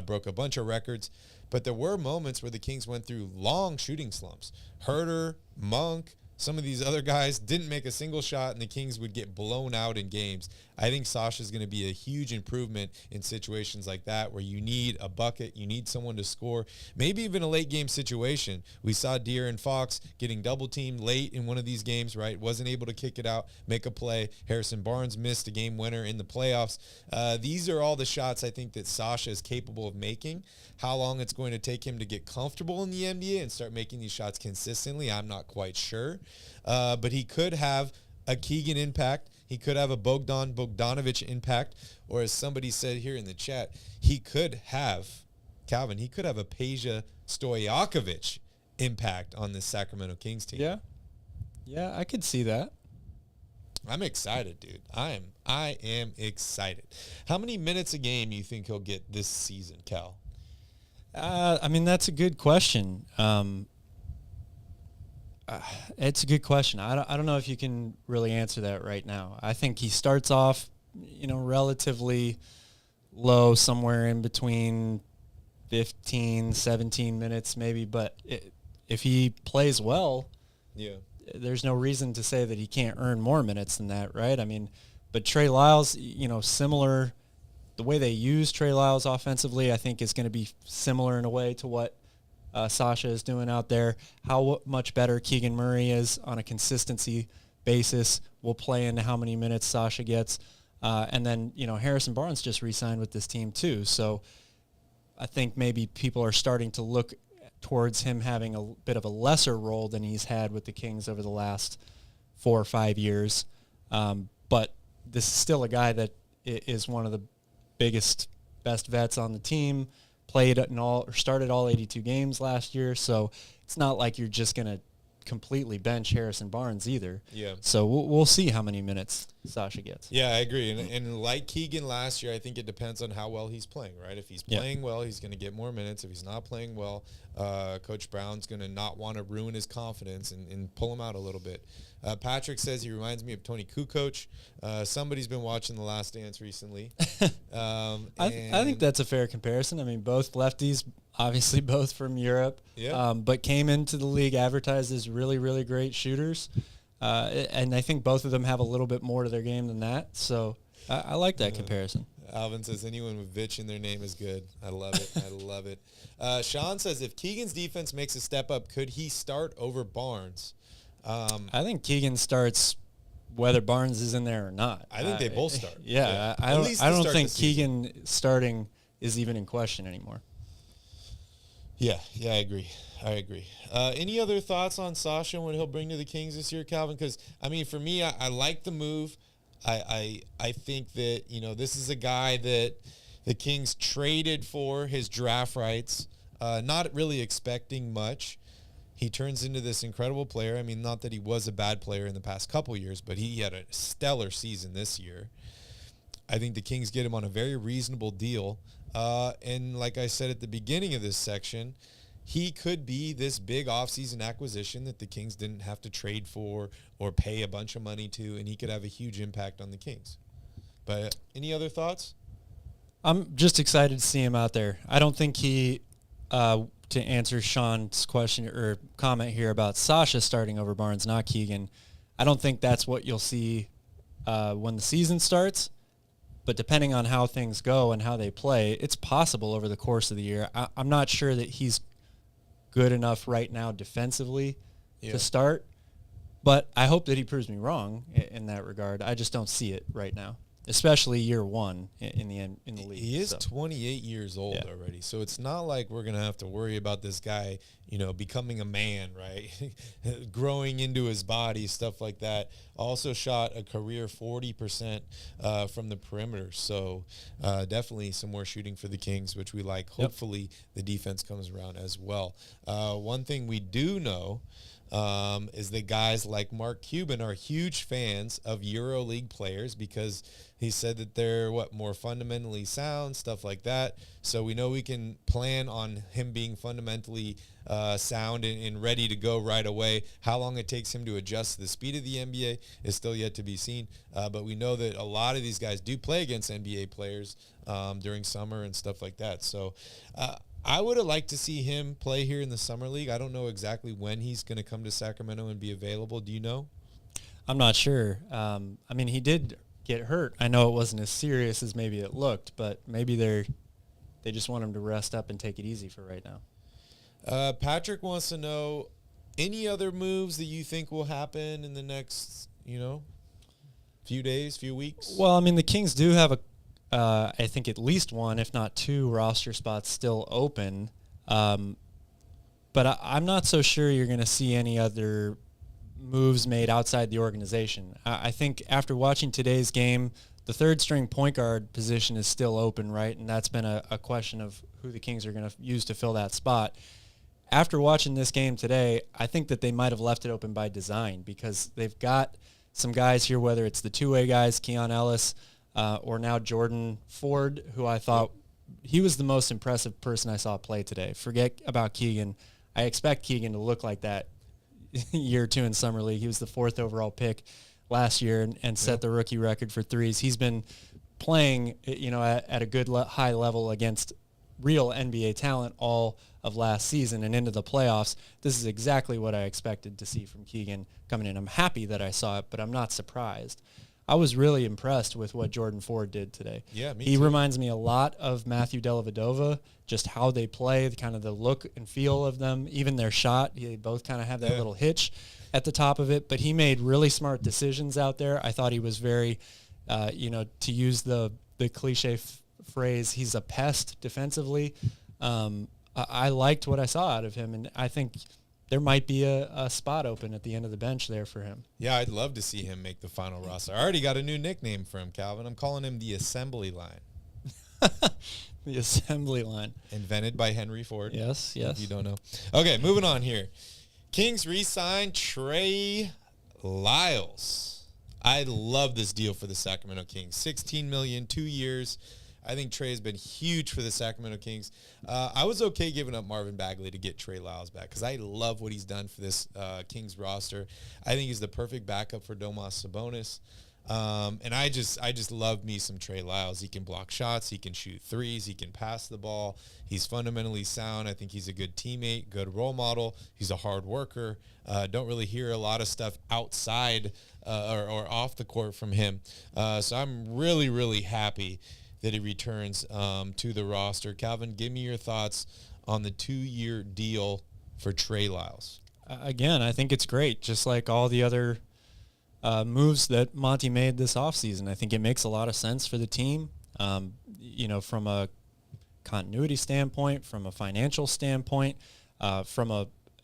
broke a bunch of records. But there were moments where the Kings went through long shooting slumps. Herter, Monk, some of these other guys didn't make a single shot, and the Kings would get blown out in games. I think Sasha's going to be a huge improvement in situations like that, where you need a bucket, you need someone to score, maybe even a late game situation. We saw De'Aaron Fox getting double teamed late in one of these games, right? Wasn't able to kick it out, make a play. Harrison Barnes missed a game winner in the playoffs. These are all the shots I think that Sasha is capable of making. How long it's going to take him to get comfortable in the NBA and start making these shots consistently, I'm not quite sure. But he could have a Keegan impact. He could have a Bogdanovic impact. Or as somebody said here in the chat, he could have a Peja Stojakovic impact on this Sacramento Kings team. Yeah, I could see that. I'm excited, dude. I am excited. How many minutes a game do you think he'll get this season, Cal? I mean, that's a good question. It's a good question. I don't know if you can really answer that right now. I think he starts off, relatively low, somewhere in between 15, 17 minutes maybe. But if he plays well, there's no reason to say that he can't earn more minutes than that, right? I mean, but Trey Lyles, similar. The way they use Trey Lyles offensively, I think, is going to be similar in a way to what Sasha is doing out there. How much better Keegan Murray is on a consistency basis will play into how many minutes Sasha gets. And then, Harrison Barnes just re-signed with this team too. So I think maybe people are starting to look towards him having a bit of a lesser role than he's had with the Kings over the last 4 or 5 years. But this is still a guy that is one of the biggest, best vets on the team, started all 82 games last year, so it's not like you're just going to completely bench Harrison Barnes either. Yeah. So we'll see how many minutes Sasha gets. Yeah, I agree. And like Keegan last year, I think it depends on how well he's playing, right? If he's playing well, he's going to get more minutes. If he's not playing well, Coach Brown's going to not want to ruin his confidence and pull him out a little bit. Patrick says he reminds me of Tony Kukoc. Somebody's been watching The Last Dance recently. I think that's a fair comparison. I mean, both lefties, obviously both from Europe, but came into the league advertised as really, really great shooters. And I think both of them have a little bit more to their game than that. So I like that comparison. Alvin says anyone with Vitch in their name is good. I love it. I love it. Sean says if Keegan's defense makes a step up, could he start over Barnes? I think Keegan starts whether Barnes is in there or not. I think they both start. I don't think Keegan starting is even in question anymore. Yeah, I agree. Any other thoughts on Sasha and what he'll bring to the Kings this year, Calvin? Because, I mean, for me, I like the move. I think that, this is a guy that the Kings traded for his draft rights, not really expecting much. He turns into this incredible player. I mean, not that he was a bad player in the past couple years, but he had a stellar season this year. I think the Kings get him on a very reasonable deal. And like I said at the beginning of this section, he could be this big offseason acquisition that the Kings didn't have to trade for or pay a bunch of money to, and he could have a huge impact on the Kings. But any other thoughts? I'm just excited to see him out there. I don't think he, to answer Sean's question or comment here about Sasha starting over Barnes, not Keegan, I don't think that's what you'll see when the season starts. But depending on how things go and how they play, it's possible over the course of the year. I'm not sure that he's good enough right now defensively to start, but I hope that he proves me wrong in that regard. I just don't see it right now. especially year one in the league. He is 28 years old already, so it's not like we're going to have to worry about this guy, becoming a man, right? Growing into his body, stuff like that. Also shot a career 40% from the perimeter, so definitely some more shooting for the Kings, which we like. Hopefully the defense comes around as well. One thing we do know is that guys like Mark Cuban are huge fans of EuroLeague players because he said that they're more fundamentally sound, stuff like that. So we know we can plan on him being fundamentally sound and ready to go right away. How long it takes him to adjust to the speed of the NBA is still yet to be seen. But we know that a lot of these guys do play against NBA players during summer and stuff like that. So I would have liked to see him play here in the Summer League. I don't know exactly when he's going to come to Sacramento and be available. Do you know? I'm not sure. He did get hurt. I know it wasn't as serious as maybe it looked, but maybe they just want him to rest up and take it easy for right now. Patrick wants to know any other moves that you think will happen in the next, few days, few weeks? Well, the Kings do have I think at least one, if not two, roster spots still open. But I'm not so sure you're going to see any other moves made outside the organization. I think after watching today's game, the third string point guard position is still open, right? And that's been a question of who the Kings are going to use to fill that spot. After watching this game today, I think that they might have left it open by design because they've got some guys here, whether it's the two-way guys, Keon Ellis, or now Jordan Ford, who I thought he was the most impressive person I saw play today. Forget about Keegan. I expect Keegan to look like that year two in Summer League. He was the 4th overall pick last year and set the rookie record for threes. He's been playing, at a good high level against real NBA talent all of last season and into the playoffs. This is exactly what I expected to see from Keegan coming in. I'm happy that I saw it, but I'm not surprised. I was really impressed with what Jordan Ford did today. Yeah, me He too. reminds me a lot of Matthew Dellavedova, just how they play, kind of the look and feel of them, even their shot. They both kind of have that little hitch at the top of it, but he made really smart decisions out there. I thought he was very, to use the cliche phrase, he's a pest defensively. I liked what I saw out of him, and I think there might be a spot open at the end of the bench there for him. Yeah, I'd love to see him make the final roster. I already got a new nickname for him, Calvin. I'm calling him the Assembly Line. The assembly line. Invented by Henry Ford. Yes. If you don't know. Okay, moving on here. Kings re-signed Trey Lyles. I love this deal for the Sacramento Kings. $16 million, 2 years. I think Trey has been huge for the Sacramento Kings. I was okay giving up Marvin Bagley to get Trey Lyles back because I love what he's done for this Kings roster. I think he's the perfect backup for Domantas Sabonis. And I just love me some Trey Lyles. He can block shots. He can shoot threes. He can pass the ball. He's fundamentally sound. I think he's a good teammate, good role model. He's a hard worker. Don't really hear a lot of stuff outside or off the court from him. So I'm really, really happy that he returns to the roster. Calvin, give me your thoughts on the 2-year deal for Trey Lyles. Again, I think it's great, just like all the other moves that Monty made this offseason. I think it makes a lot of sense for the team, from a continuity standpoint, from a financial standpoint, from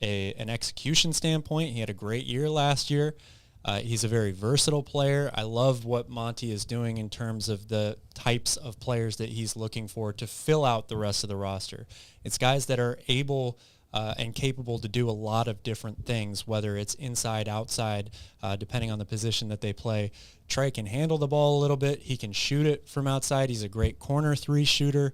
an execution standpoint. He had a great year last year. He's a very versatile player. I love what Monty is doing in terms of the types of players that he's looking for to fill out the rest of the roster. It's guys that are able and capable to do a lot of different things, whether it's inside, outside, depending on the position that they play. Trey can handle the ball a little bit. He can shoot it from outside. He's a great corner 3 shooter,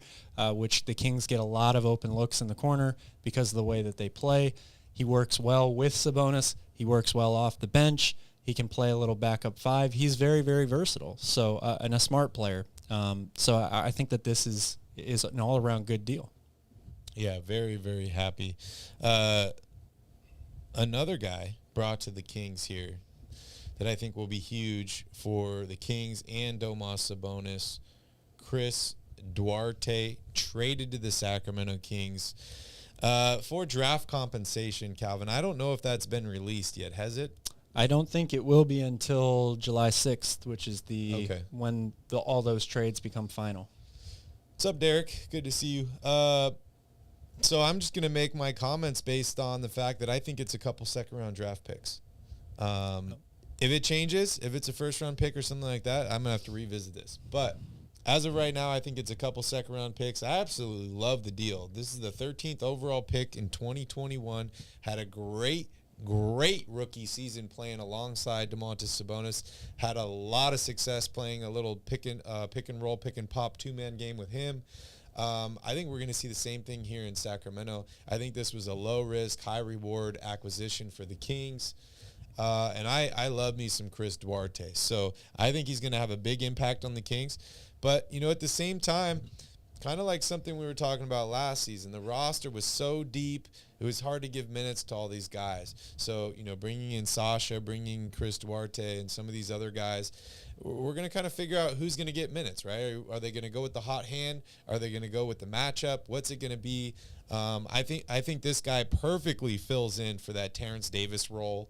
which the Kings get a lot of open looks in the corner because of the way that they play. He works well with Sabonis. He works well off the bench. He can play a little backup 5. He's very, very versatile. So, and a smart player. So I think that this is an all-around good deal. Yeah, very, very happy. Another guy brought to the Kings here that I think will be huge for the Kings and Domantas Sabonis, Chris Duarte, traded to the Sacramento Kings for draft compensation, Calvin. I don't know if that's been released yet. Has it? I don't think it will be until July 6th, which is when all those trades become final. What's up, Derek? Good to see you. So I'm just going to make my comments based on the fact that I think it's a couple second-round draft picks. If it changes, if it's a first-round pick or something like that, I'm going to have to revisit this. But as of right now, I think it's a couple second-round picks. I absolutely love the deal. This is the 13th overall pick in 2021. Had a great rookie season playing alongside Domantas Sabonis. Had a lot of success playing a little pick and roll, pick and pop two-man game with him. I think we're going to see the same thing here in Sacramento. I think this was a low-risk, high-reward acquisition for the Kings. And I love me some Chris Duarte. So I think he's going to have a big impact on the Kings. But, at the same time, kind of like something we were talking about last season, the roster was so deep, it was hard to give minutes to all these guys. So, bringing in Sasha, bringing Chris Duarte and some of these other guys, we're going to kind of figure out who's going to get minutes, right? Are they going to go with the hot hand? Are they going to go with the matchup? What's it going to be? I think this guy perfectly fills in for that Terrence Davis role.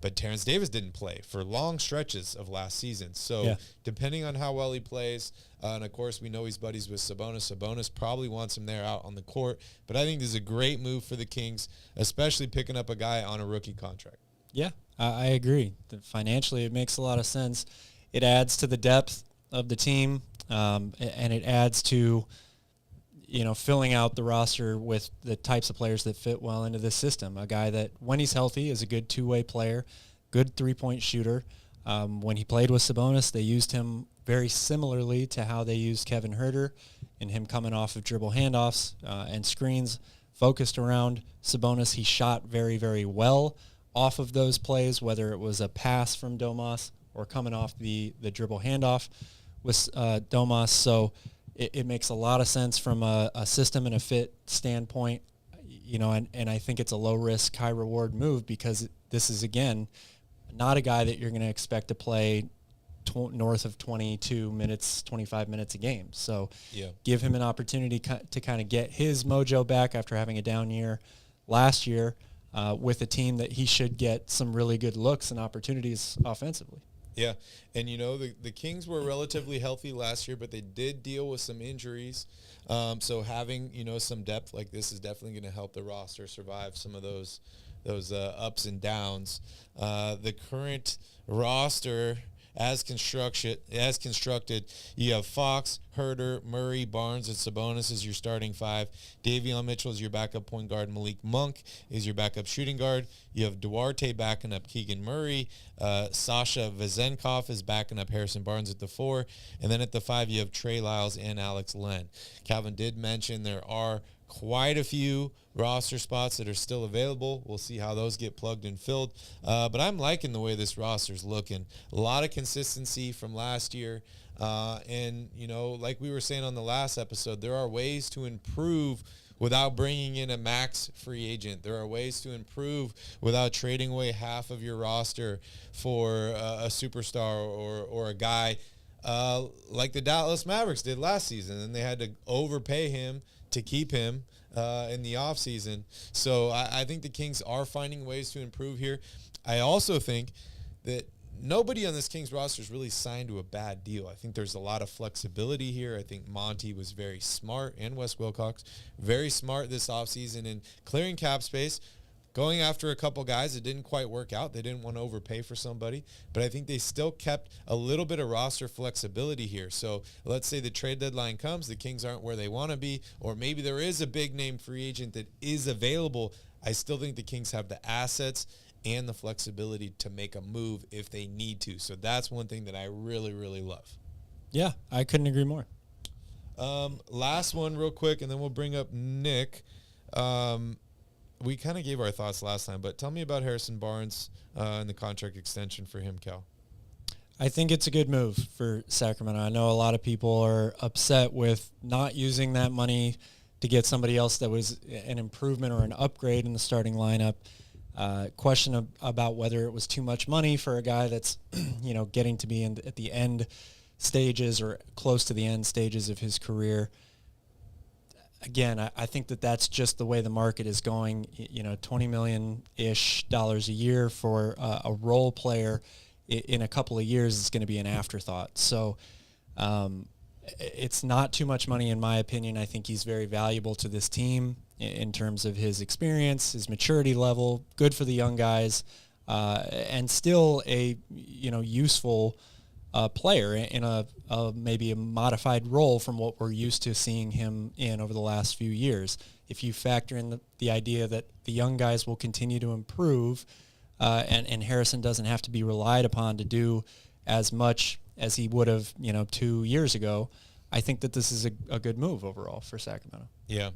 But Terrence Davis didn't play for long stretches of last season. So depending on how well he plays, and of course we know he's buddies with Sabonis. Sabonis probably wants him there out on the court. But I think this is a great move for the Kings, especially picking up a guy on a rookie contract. Yeah, I agree. Financially, it makes a lot of sense. It adds to the depth of the team, and it adds to filling out the roster with the types of players that fit well into this system. A guy that, when he's healthy, is a good two-way player, good three-point shooter. When he played with Sabonis, they used him very similarly to how they used Kevin Huerter, and him coming off of dribble handoffs and screens focused around Sabonis. He shot very, very well off of those plays, whether it was a pass from Domas or coming off the dribble handoff with Domas. So it makes a lot of sense from a system and a fit standpoint, and I think it's a low-risk, high-reward move because this is, again, not a guy that you're going to expect to play north of 22 minutes, 25 minutes a game. So give him an opportunity to kind of get his mojo back after having a down year last year with a team that he should get some really good looks and opportunities offensively. Yeah, and the Kings were relatively healthy last year, but they did deal with some injuries. So having some depth like this is definitely going to help the roster survive some of those ups and downs. The current roster as constructed, you have Fox, Huerter, Murray, Barnes, and Sabonis as your starting five. Davion Mitchell is your backup point guard. Malik Monk is your backup shooting guard. You have Duarte backing up Keegan Murray. Sasha Vezenkov is backing up Harrison Barnes at the 4. And then at the 5, you have Trey Lyles and Alex Len. Calvin did mention there are quite a few roster spots that are still available. We'll see how those get plugged and filled. But I'm liking the way this roster's looking. A lot of consistency from last year. And, like we were saying on the last episode, there are ways to improve without bringing in a max free agent. There are ways to improve without trading away half of your roster for a superstar or a guy like the Dallas Mavericks did last season. And they had to overpay him to keep him in the offseason. So I think the Kings are finding ways to improve here. I also think that nobody on this Kings roster is really signed to a bad deal. I think there's a lot of flexibility here. I think Monty was very smart, and Wes Wilcox, very smart this offseason in clearing cap space, going after a couple guys that didn't quite work out. They didn't want to overpay for somebody, but I think they still kept a little bit of roster flexibility here. So let's say the trade deadline comes, the Kings aren't where they want to be, or maybe there is a big name free agent that is available. I still think the Kings have the assets and the flexibility to make a move if they need to. So that's one thing that I really, really love. Yeah, I couldn't agree more. Last one real quick, and then we'll bring up Nick. We kind of gave our thoughts last time, but tell me about Harrison Barnes and the contract extension for him, Cal. I think it's a good move for Sacramento. I know a lot of people are upset with not using that money to get somebody else that was an improvement or an upgrade in the starting lineup. Question about whether it was too much money for a guy that's, getting to be at the end stages or close to the end stages of his career. again, I think that's just the way the market is going. $20 million-ish a year for a role player in a couple of years is going to be an afterthought. So it's not too much money, in my opinion. I think he's very valuable to this team in terms of his experience, his maturity level, good for the young guys, and still a useful player in a maybe a modified role from what we're used to seeing him in over the last few years. If you factor in the idea that the young guys will continue to improve, and Harrison doesn't have to be relied upon to do as much as he would have 2 years ago, I think that this is a good move overall for Sacramento. Yeah,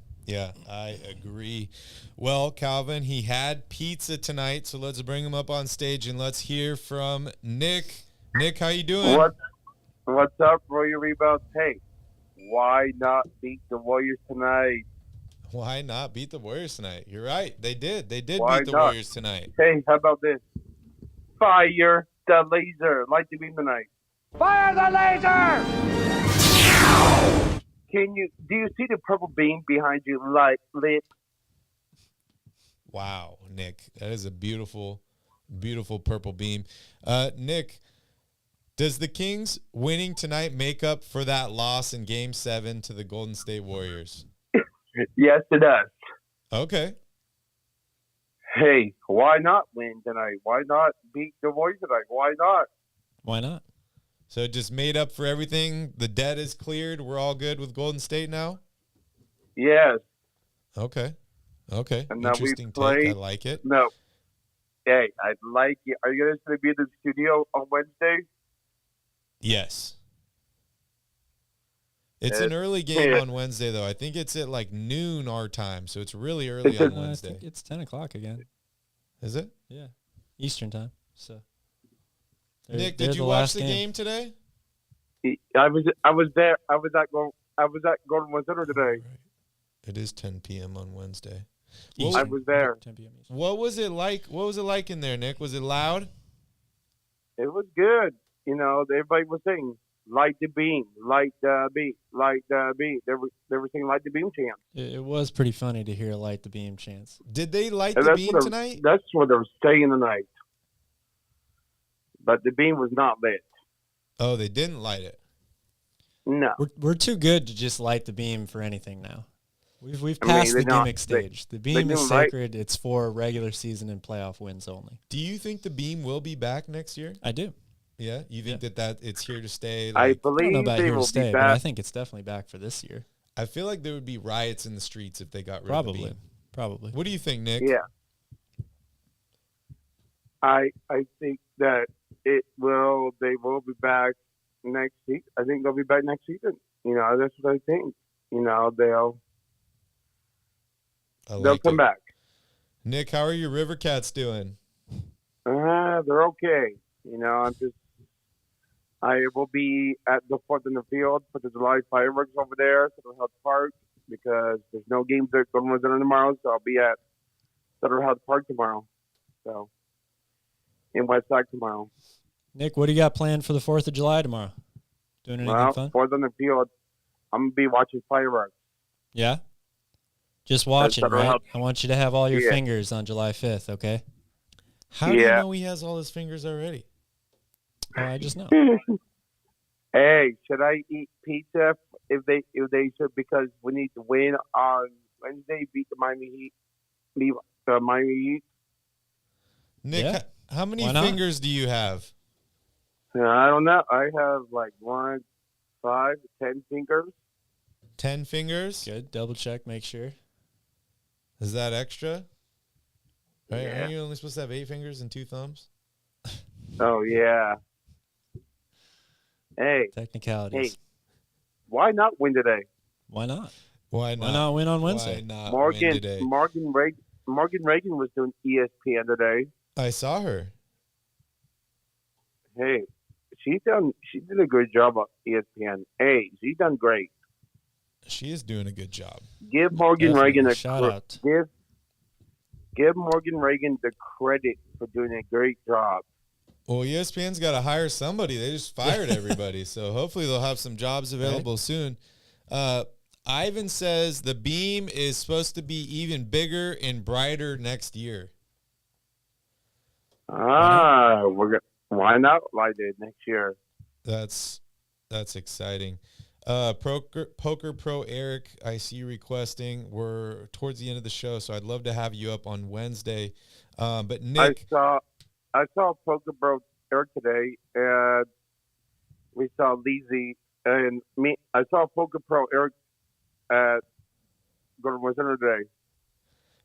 I agree. Well, Calvin, he had pizza tonight, so let's bring him up on stage and let's hear from Nick. Nick, how you doing? What's up, Royal Rebounds? Hey, why not beat the Warriors tonight? Why not beat the Warriors tonight? You're right. They did. They did Why beat the not? Warriors tonight. Hey, how about this? Fire the laser. Light the beam tonight. Fire the laser! Do you see the purple beam behind you lit? Wow, Nick. That is a beautiful, beautiful purple beam. Nick, does the Kings winning tonight make up for that loss in Game 7 to the Golden State Warriors? Yes, it does. Okay. Hey, why not win tonight? Why not beat the Warriors tonight? Why not? Why not? So it just made up for everything. The debt is cleared. We're all good with Golden State now? Yes. Okay. And now we Interesting play. take. I like it. No. Hey, I like it. Are you guys going to be in the studio on Wednesday? Yes. It's an early game on Wednesday, though. I think it's at like noon our time, so it's really early on I Wednesday. think it's 10 o'clock again. Is it? Yeah, Eastern time. So, Nick, did you watch the game today? I was there. I was at Golden One Center today. Right. It is 10 p.m. on Wednesday. I was there. 10 p.m. Eastern. What was it like? What was it like in there, Nick? Was it loud? It was good. Everybody was saying, light the beam, light the beam, light the beam. They were saying light the beam chant. It was pretty funny to hear Light the Beam chants. Did they light And the that's beam what tonight? That's what they were saying tonight. But the beam was not lit. Oh, they didn't light it. No. We're too good to just light the beam for anything now. We've I mean, passed they the don't- gimmick stage. The they beam is don't, right? sacred. It's for regular season and playoff wins only. Do you think the beam will be back next year? I do. Yeah? You think that it's here to stay? I Like, I don't believe know about they here will to stay, be but I back. think it's definitely back for this year. I feel like there would be riots in the streets if they got rid of the Probably. beam. Probably. What do you think, Nick? Yeah. I think that they will be back next season. I think they'll be back next season. That's what I think. They'll I like come it. back. Nick, how are your River Cats doing? They're okay. I will be at the 4th in the field for the July fireworks over there at Sutter Health Park because there's no games at Golden One Center tomorrow, so I'll be at Sutter Health Park tomorrow. So, in West Sac tomorrow. Nick, what do you got planned for the 4th of July tomorrow? Doing anything Well, fun? 4th on the field, I'm going to be watching fireworks. Yeah? Just watching, Sutter right? Health. I want you to have all your Yeah. fingers on July 5th, okay? How do you Yeah. know he has all his fingers already? Oh, I just know. Hey, should I eat pizza if they should, because we need to win on Wednesday, beat the Miami Heat, beat the Miami Heat. Nick, Yeah. how many Why not? fingers do you have? I don't know. I have like 1, 5, 10 fingers. 10 fingers? Good. Double check, make sure. Is that extra? Right? Yeah. Aren't you only supposed to have 8 fingers and 2 thumbs? Oh yeah. Hey, Technicalities. why not win today? Why not? Why not? Why not win on Wednesday? Why not win Morgan today? Morgan Reagan was doing ESPN today. I saw her. Hey, she did a good job on ESPN. Hey, she done great. She is doing a good job. Give Morgan Definitely. Reagan a Shout out. Give Morgan Reagan the credit for doing a great job. Well, ESPN's got to hire somebody. They just fired everybody. So hopefully they'll have some jobs available soon. Ivan says the beam is supposed to be even bigger and brighter next year. Why not light it next year? That's exciting. Poker Pro Eric, I see you requesting. We're towards the end of the show, so I'd love to have you up on Wednesday. But Nick, I saw Poker Pro Eric today, and we saw Leezy and me. I saw Poker Pro Eric at Golden Center today.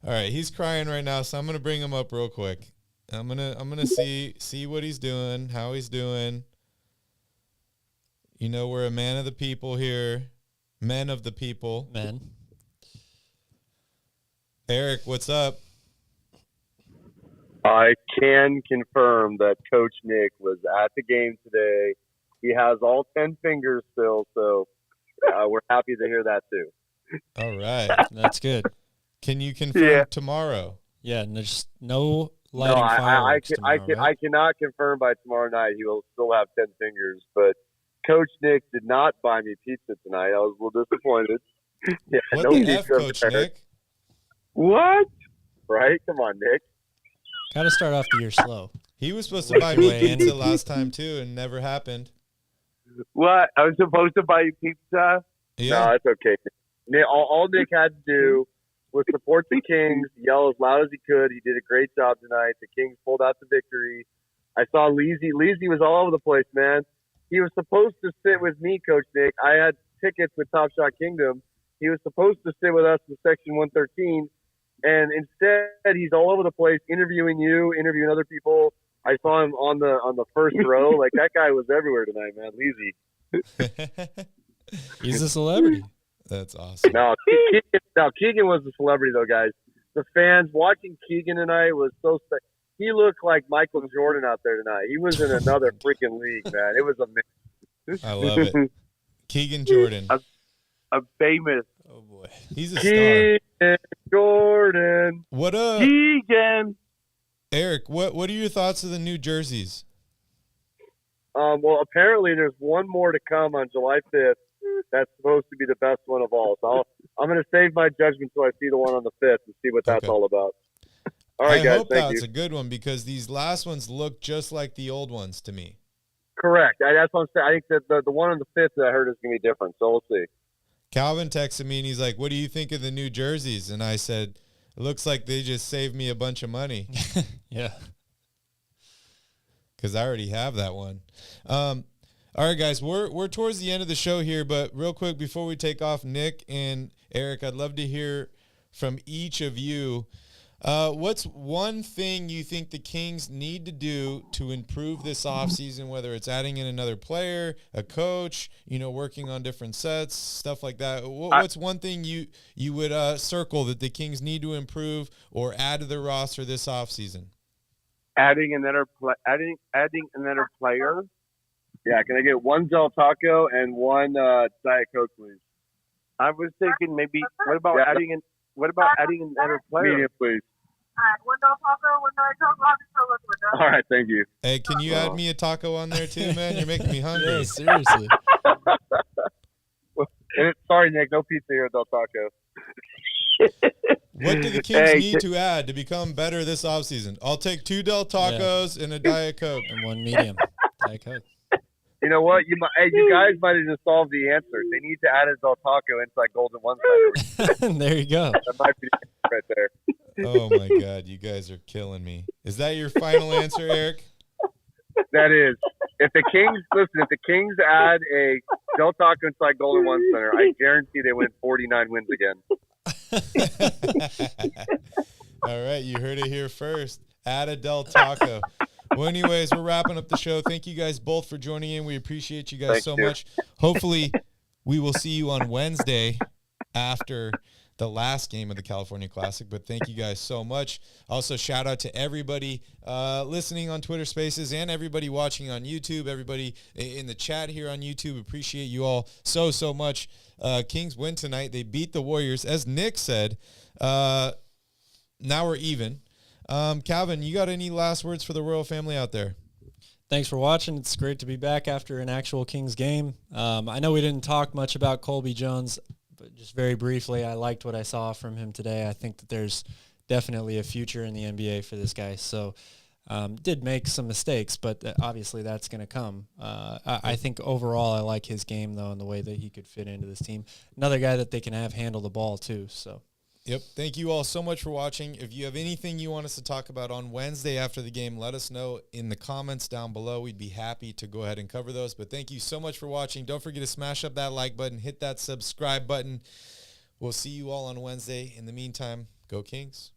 all right, he's crying right now, so I'm gonna bring him up real quick. I'm gonna see what he's doing, how he's doing. You know, we're a man of the people here, men of the people. Men. Eric, what's up? I can confirm that Coach Nick was at the game today. He has all 10 fingers still, so we're happy to hear that too. All right. That's good. Can you confirm tomorrow? Yeah, and there's no No, lighting fireworks I tomorrow, cannot confirm by tomorrow night he will still have 10 fingers, but Coach Nick did not buy me pizza tonight. I was a little disappointed. Yeah, What no the pizza F, Coach there. Nick? What? Right? Come on, Nick. Got to start off the year slow. He was supposed to buy me pizza last time too, and never happened. What? I was supposed to buy you pizza? Yeah. No, it's okay. Nick, all Nick had to do was support the Kings, yell as loud as he could. He did a great job tonight. The Kings pulled out the victory. I saw Leezy. Leezy was all over the place, man. He was supposed to sit with me, Coach Nick. I had tickets with Top Shot Kingdom. He was supposed to sit with us in Section 113, and instead he's all over the place interviewing you, interviewing other people. I saw him on the first row. Like, that guy was everywhere tonight, man. Leezy. He's a celebrity. That's awesome. No, Keegan was the celebrity, though, guys. The fans watching Keegan tonight was so he looked like Michael Jordan out there tonight. He was in another freaking league, man. It was amazing. I love it. Keegan Jordan. A famous Oh boy, he's a star. Keegan Jordan. What up, Keegan. Eric? What are your thoughts of the new jerseys? Well, apparently there's one more to come on July 5th. That's supposed to be the best one of all. So I'm going to save my judgment until I see the one on the 5th and see what that's all about. All right, I guys. hope Thank that's you. a good one because these last ones look just like the old ones to me. Correct. That's what I'm saying. I think that the one on the 5th that I heard is going to be different. So we'll see. Calvin texted me and he's like, "What do you think of the new jerseys?" And I said, "It looks like they just saved me a bunch of money." Yeah. Because I already have that one. All right, guys, we're towards the end of the show here, but real quick before we take off, Nick and Eric, I'd love to hear from each of you. What's one thing you think the Kings need to do to improve this offseason, whether it's adding in another player, a coach, working on different sets, stuff like that? What's one thing you would circle that the Kings need to improve or add to their roster this offseason? Adding another player. Yeah, can I get one Del Taco and one Diet Coke, please? I was thinking maybe. What about adding another player? Medium, please. One Del Taco, one Diet Coke. All right, thank you. Hey, can you add me a taco on there too, man? You're making me hungry. Yeah, seriously. Sorry, Nick, no pizza here at Del Taco. What do the Kings need to add to become better this offseason? I'll take 2 Del Tacos and a Diet Coke. And one medium. Diet Coke. You know what? You guys might have just solved the answer. They need to add a Del Taco inside Golden One Center. There you go. That might be the answer right there. Oh, my God. You guys are killing me. Is that your final answer, Eric? That is. If the Kings add a Del Taco inside Golden One Center, I guarantee they win 49 wins again. All right. You heard it here first. Add a Del Taco. Well, anyways, we're wrapping up the show. Thank you guys both for joining in. We appreciate you guys so much. Hopefully, we will see you on Wednesday after the last game of the California Classic. But thank you guys so much. Also, shout out to everybody listening on Twitter Spaces and everybody watching on YouTube, everybody in the chat here on YouTube. Appreciate you all so much. Kings win tonight. They beat the Warriors. As Nick said, now we're even. Calvin, you got any last words for the Royal family out there? Thanks for watching. It's great to be back after an actual Kings game. I know we didn't talk much about Colby Jones, just very briefly, I liked what I saw from him today. I think that there's definitely a future in the NBA for this guy. So did make some mistakes, but obviously that's going to come. I think overall I like his game, though, and the way that he could fit into this team. Another guy that they can have handle the ball, too. So. Yep. Thank you all so much for watching. If you have anything you want us to talk about on Wednesday after the game, let us know in the comments down below. We'd be happy to go ahead and cover those. But thank you so much for watching. Don't forget to smash up that like button, hit that subscribe button. We'll see you all on Wednesday. In the meantime, go Kings.